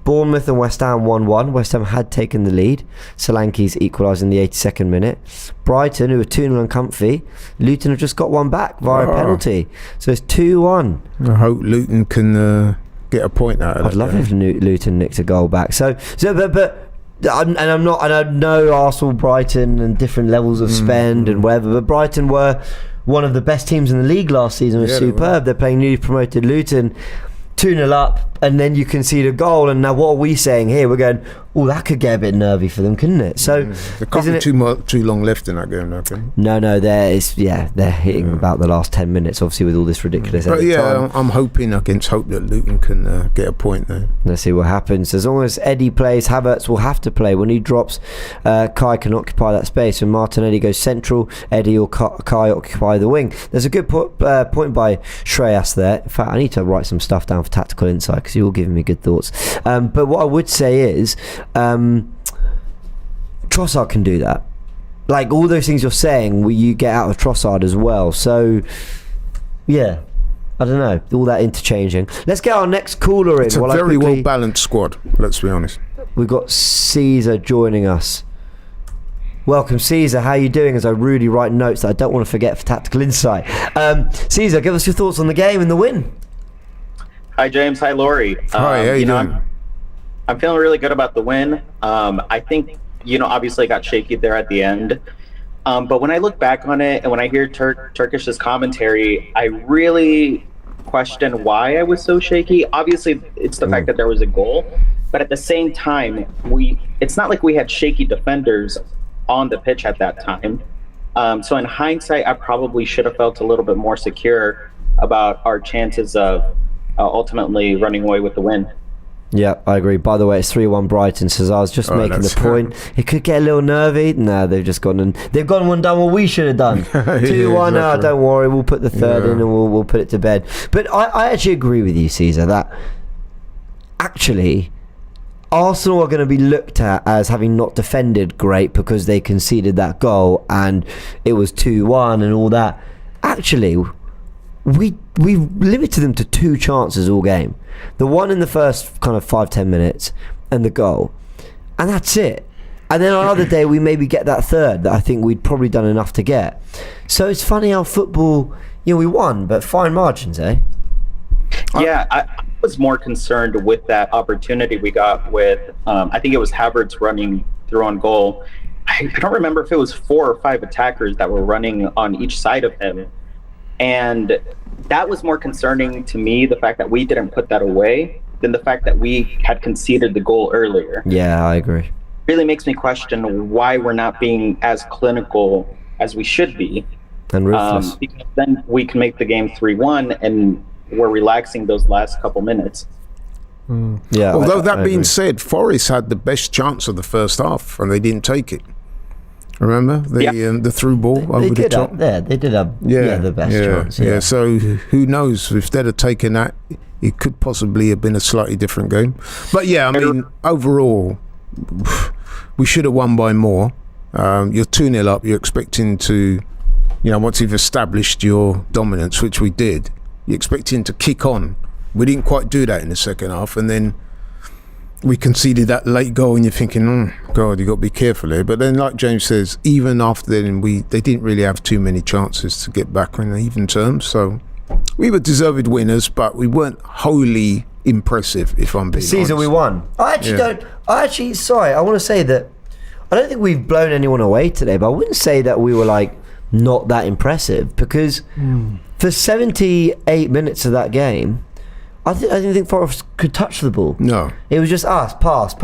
Bournemouth and West Ham 1-1. West Ham had taken the lead. Solanke's equalised in the 82nd minute. Brighton, who were 2-0 uncomfy, Luton have just got one back via a penalty. So it's 2-1. I hope Luton can get a point out of that. I'd love if Luton nicked a goal back. I know Arsenal, Brighton, and different levels of spend and whatever, but Brighton were one of the best teams in the league last season. Was superb. They're playing newly promoted Luton, 2-0 up, and then you concede a goal. And now what are we saying here? We're going, that could get a bit nervy for them, couldn't it? So there can't be too long left in that game, okay? No, they're hitting about the last 10 minutes, obviously, with all this ridiculous time. I'm hoping against hope that Luton can get a point there. Let's see what happens. As long as Eddie plays, Havertz will have to play. When he drops, Kai can occupy that space. When Martinelli goes central, Eddie or Kai occupy the wing. There's a good point by Shreyas there. In fact, I need to write some stuff down for Tactical Insight, because you're all giving me good thoughts. But what I would say is, Trossard can do that. Like all those things you're saying, you get out of Trossard as well. So yeah, I don't know, all that interchanging. Let's get our next caller in. It's a very well balanced squad, let's be honest. We've got Caesar joining us. Welcome, Caesar. How are you doing? As I rudely write notes that I don't want to forget for Tactical Insight. Caesar, give us your thoughts on the game and the win. Hi, James. Hi, Laurie. Hi, how you doing? I'm feeling really good about the win. I think, obviously it got shaky there at the end. But when I look back on it and when I hear Turkish's commentary, I really question why I was so shaky. Obviously, it's the fact that there was a goal. But at the same time, it's not like we had shaky defenders on the pitch at that time. So in hindsight, I probably should have felt a little bit more secure about our chances of ultimately running away with the win. Yeah, I agree. By the way, it's 3-1 Brighton. So I was just making the point. It could get a little nervy. No, they've just gone and done what we should have done. 2-1. Exactly. Don't worry, we'll put the third in and we'll put it to bed. But I actually agree with you, Caesar, that actually Arsenal are going to be looked at as having not defended great because they conceded that goal and it was 2-1 and all that. Actually, we limited them to 2 chances all game. The one in the first kind of 5-10 minutes and the goal, and that's it. And then on another day we maybe get that third that I think we'd probably done enough to get. So it's funny how football, we won, but fine margins, eh? Yeah, I was more concerned with that opportunity we got with, I think it was Havertz running through on goal. I don't remember if it was 4 or 5 attackers that were running on each side of him. And that was more concerning to me, the fact that we didn't put that away, than the fact that we had conceded the goal earlier. Yeah, I agree. Really makes me question why we're not being as clinical as we should be. And ruthless. Because then we can make the game 3-1 and we're relaxing those last couple minutes. Yeah. Although that being said, Forest had the best chance of the first half and they didn't take it. Remember the through ball over the top? They did have the best chance. Yeah, so who knows? If they'd have taken that, it could possibly have been a slightly different game. But yeah, I mean, overall, we should have won by more. You're 2-0 up. You're expecting to, once you've established your dominance, which we did, you're expecting to kick on. We didn't quite do that in the second half, and then we conceded that late goal and you're thinking, God, you got to be careful here. But then, like James says, even after then, they didn't really have too many chances to get back in even terms. So we were deserved winners, but we weren't wholly impressive, if I'm being Caesar, honest. we won. I want to say that I don't think we've blown anyone away today, but I wouldn't say that we were not that impressive because for 78 minutes of that game, I didn't think Forest could touch the ball. No. It was just us, pass.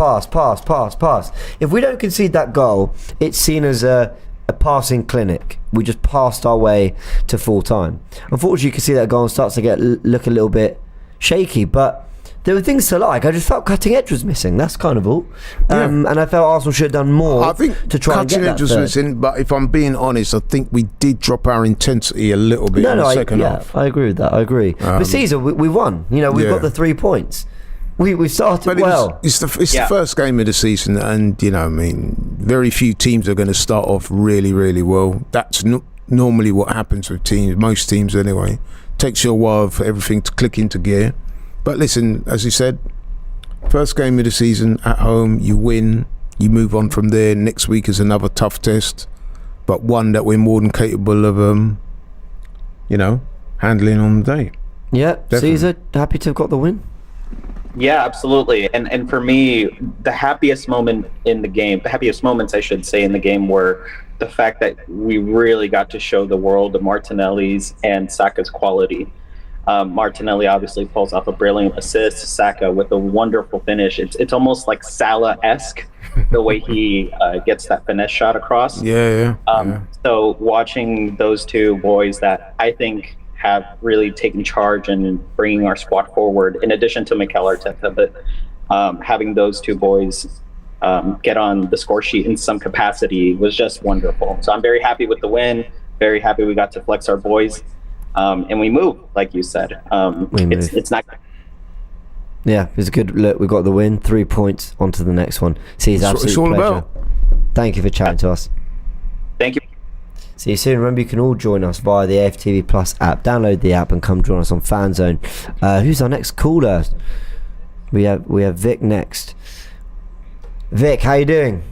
If we don't concede that goal, it's seen as a passing clinic. We just passed our way to full time. Unfortunately, you can see that goal starts to look a little bit shaky, but there were things to like. I just felt cutting edge was missing. That's kind of all. And I felt Arsenal should have done more to try and get that cutting edge was missing, but if I'm being honest, I think we did drop our intensity a little bit in the second half. I agree with that. I agree. But Caesar, we won. We've got the 3 points. We started well. It's the first game of the season, and very few teams are going to start off really, really well. That's normally what happens with teams. Most teams, anyway. Takes you a while for everything to click into gear. But listen, as you said, first game of the season at home, you win, you move on from there. Next week is another tough test, but one that we're more than capable of, handling on the day. Yeah, definitely. Caesar, happy to have got the win. Yeah, absolutely. And for me, the happiest moment in the game, the happiest moments, I should say, in the game were the fact that we really got to show the world of Martinelli's and Saka's quality. Martinelli obviously pulls off a brilliant assist. Saka with a wonderful finish. It's almost like Salah-esque the way he gets that finesse shot across. So watching those two boys that I think have really taken charge and bringing our squad forward, in addition to Mikel Arteta, but having those two boys get on the score sheet in some capacity was just wonderful. So I'm very happy with the win. Very happy we got to flex our boys. And we move, like you said. It's not. Yeah, it was a good look. We got the win, 3 points onto the next one. See, it's absolute pleasure. About. Thank you for chatting to us. Thank you. See you soon. Remember, you can all join us via the AFTV Plus app. Download the app and come join us on FANZONE. Who's our next caller? We have Vic next. Vic, how you doing?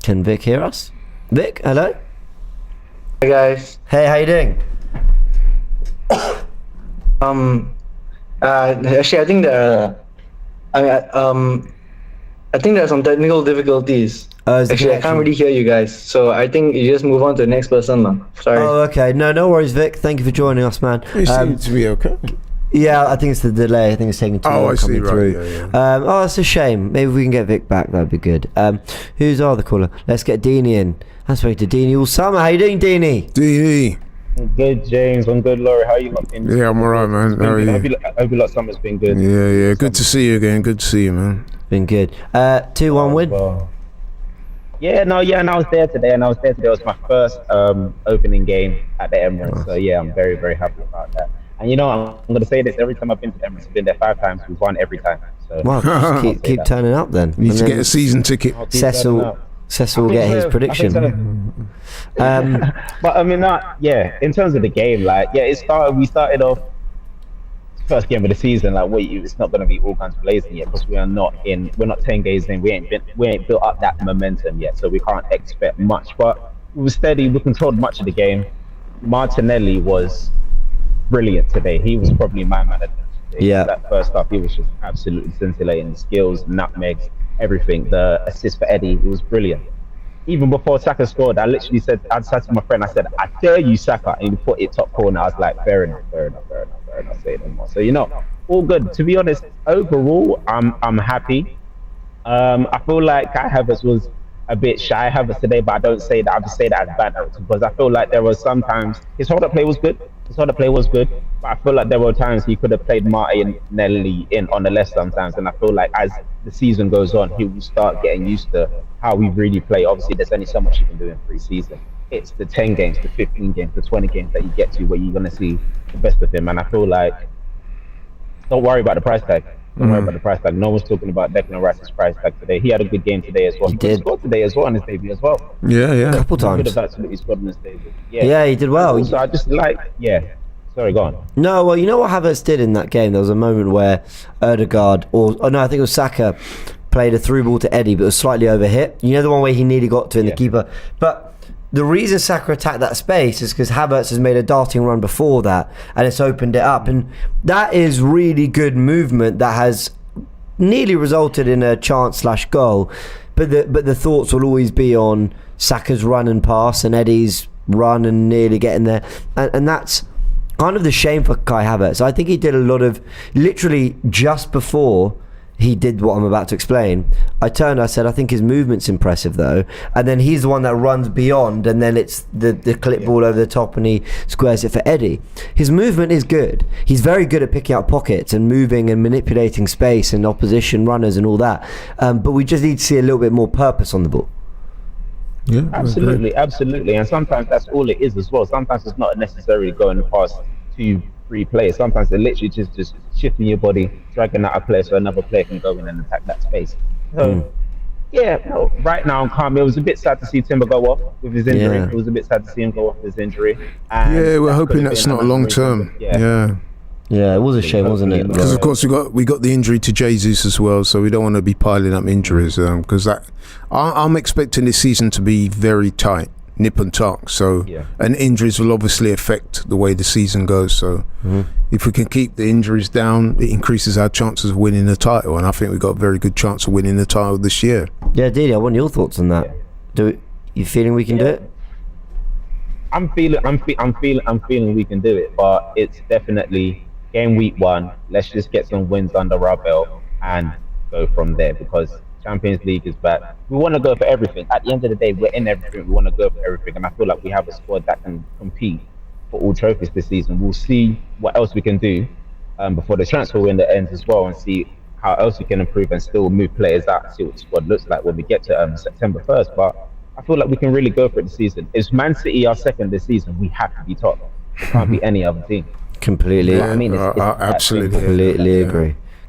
Can Vic hear us? Vic, hello. Hey guys. Hey, how you doing? Actually, I think I think there are some technical difficulties. Actually, I can't really hear you guys, so I think you just move on to the next person now. Sorry. Oh, okay. No worries, Vic. Thank you for joining us, man. You seem to be okay. Yeah, I think it's the delay. I think it's taking too long coming through. Yeah. Oh, that's a shame. Maybe we can get Vic back. That'd be good. Who's our other caller? Let's get Deanie in. Let's speak to Deanie all summer. How you doing, Deanie? Deanie. Good, James. I'm good, Laurie. How are you lot been? Yeah, I'm alright, man. How are you? I hope you lot summer's been good. Yeah. Good to see you again. Good to see you, man. Been good. 2-1 win. Well, and I was there today. It was my first opening game at the Emirates. Nice. So yeah, I'm very, very happy about that. And you know, I'm going to say this every time I've been to the Emirates. I've been there 5 times. We've won every time. So Well, just keep turning up then. You need to get a season ticket. Cecil will get his prediction. But I mean, in terms of the game, we started off first game of the season, it's not going to be all guns blazing yet, because we're not 10 games in, we ain't built up that momentum yet, so we can't expect much. But we were steady, we controlled much of the game. Martinelli was brilliant today. He was probably my man of the day. Yeah. That first half, he was just absolutely scintillating. Skills, nutmegs, everything. The assist for Eddie, it was brilliant. Even before Saka scored, I said to my friend, I said, I dare you, Saka, and he put it top corner. I was like, fair enough. Say no more. So, all good. To be honest, overall, I'm happy. I feel like Kai Havertz was a bit shy Havertz today, but I don't say that. I just say that as banter, because I feel like there was sometimes his hold-up play was good. But I feel like there were times he could have played Martinelli in on the left sometimes, and I feel like as the season goes on, he will start getting used to how we really play. Obviously, there's only so much you can do in pre-season. It's the 10 games, the 15 games, the 20 games that you get to where you're going to see the best of him. And I feel like, don't worry about the price tag. Don't worry about the price tag. No one's talking about Declan Rice's price tag today. He had a good game today as well. He did. Scored today as well on his debut as well. Yeah. A couple He could times. have absolutely scored on his debut. Yeah, he did well. So I just Sorry, go on. No, well, you know what Havertz did in that game? There was a moment where Ødegaard, I think it was Saka, played a through ball to Eddie, but it was slightly overhit. You know the one where he nearly got to in the keeper? But the reason Saka attacked that space is because Havertz has made a darting run before that, and it's opened it up. And that is really good movement that has nearly resulted in a chance/goal. But the thoughts will always be on Saka's run and pass and Eddie's run and nearly getting there. And that's kind of the shame for Kai Havertz. I think he did a lot of, literally just before he did what I'm about to explain, I said, I think his movement's impressive though, and then he's the one that runs beyond, and then it's the clip ball over the top and he squares it for Eddie. His movement is good. He's very good at picking out pockets and moving and manipulating space and opposition runners and all that, but we just need to see a little bit more purpose on the ball. Yeah, absolutely. And sometimes that's all it is as well. Sometimes it's not necessarily going past 2-3 players. Sometimes it's literally just shifting your body, dragging out a player so another player can go in and attack that space. So right now I'm calm. It was a bit sad to see Timber go off with his injury. Yeah. It was a bit sad to see him go off with his injury. And we're hoping that's not long term. Yeah, it was a shame, wasn't it? Because of course we got the injury to Jesus as well, so we don't want to be piling up injuries. Because I'm expecting this season to be very tight, nip and tuck. So and injuries will obviously affect the way the season goes. So if we can keep the injuries down, it increases our chances of winning the title. And I think we got a very good chance of winning the title this year. Yeah, Didi, I want your thoughts on that. You feeling we can do it? I'm feeling we can do it, but it's definitely game week 1. Let's just get some wins under our belt and go from there, because Champions League is back. We want to go for everything. At the end of the day, we're in everything. We want to go for everything, and I feel like we have a squad that can compete for all trophies this season. We'll see what else we can do before the transfer window ends as well, and see how else we can improve and still move players out and see what the squad looks like when we get to September 1st. But I feel like we can really go for it this season. Is Man City our second this season? We have to be top. It can't be any other team. Completely. I mean, it's absolutely.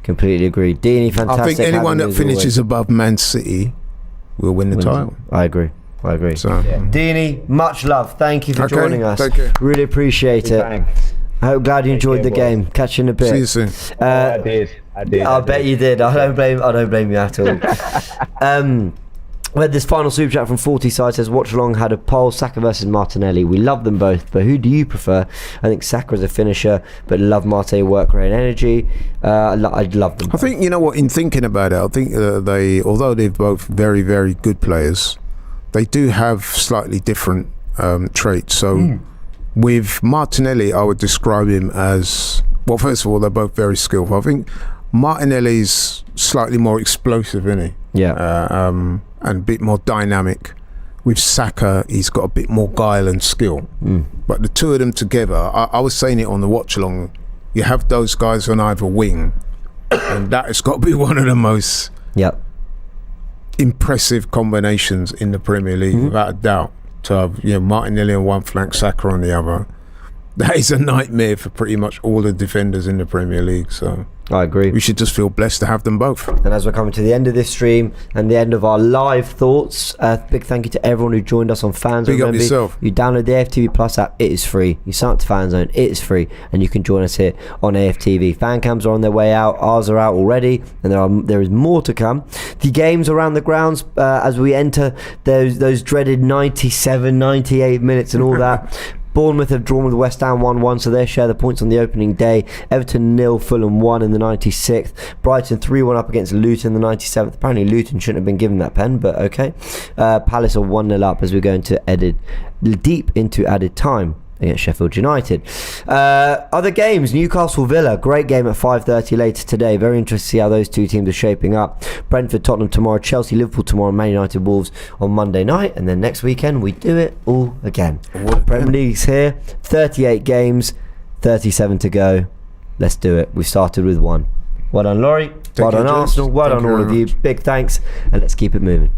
Completely agree. Deanie, fantastic. I think anyone that finishes above Man City will win the title. I agree. So, Deanie, much love. Thank you for joining us. Take care. Really appreciate it. Thanks. I hope glad you enjoyed the game. Catch you in a bit. See you soon. I did. I bet you did. I don't blame you at all. We had this final super chat from 40 side says, watch along had a poll, Saka versus Martinelli. We love them both, but who do you prefer? I think Saka is a finisher, but love Marte work rate and energy. I'd love them both. I think, you know what, in thinking about it, I think although they're both very, very good players, they do have slightly different traits. So with Martinelli, I would describe him as, well, first of all, they're both very skillful. I think Martinelli's slightly more explosive, isn't he? Yeah. And a bit more dynamic. With Saka, he's got a bit more guile and skill. But the two of them together, I was saying it on the watch along, you have those guys on either wing, and that has got to be one of the most impressive combinations in the Premier League, without a doubt. To have Martinelli on one flank, Saka on the other. That is a nightmare for pretty much all the defenders in the Premier League. So I agree. We should just feel blessed to have them both. And as we're coming to the end of this stream and the end of our live thoughts, big thank you to everyone who joined us on FANZONE. Big up yourself. You download the AFTV Plus app, it is free. You sign up to FANZONE, it is free, and you can join us here on AFTV. Fan cams are on their way out. Ours are out already, and there is more to come. The games around the grounds as we enter those dreaded 97, 98 minutes and all that. Bournemouth have drawn with West Ham 1-1, so they share the points on the opening day. Everton 0, Fulham 1 in the 96th. Brighton 3-1 up against Luton in the 97th. Apparently Luton shouldn't have been given that pen, but okay. Palace are 1-0 up as we go into deep into added time against Sheffield United. Other games, Newcastle Villa, great game at 5:30 later today. Very interested to see how those two teams are shaping up. Brentford Tottenham tomorrow, Chelsea Liverpool tomorrow, Man United Wolves on Monday night, and then next weekend we do it all again. Premier League's here, 38 games, 37 to go. Let's do it. We started with one. Well done, Laurie. Well done, Arsenal. Well done, all of you. Big thanks, and let's keep it moving.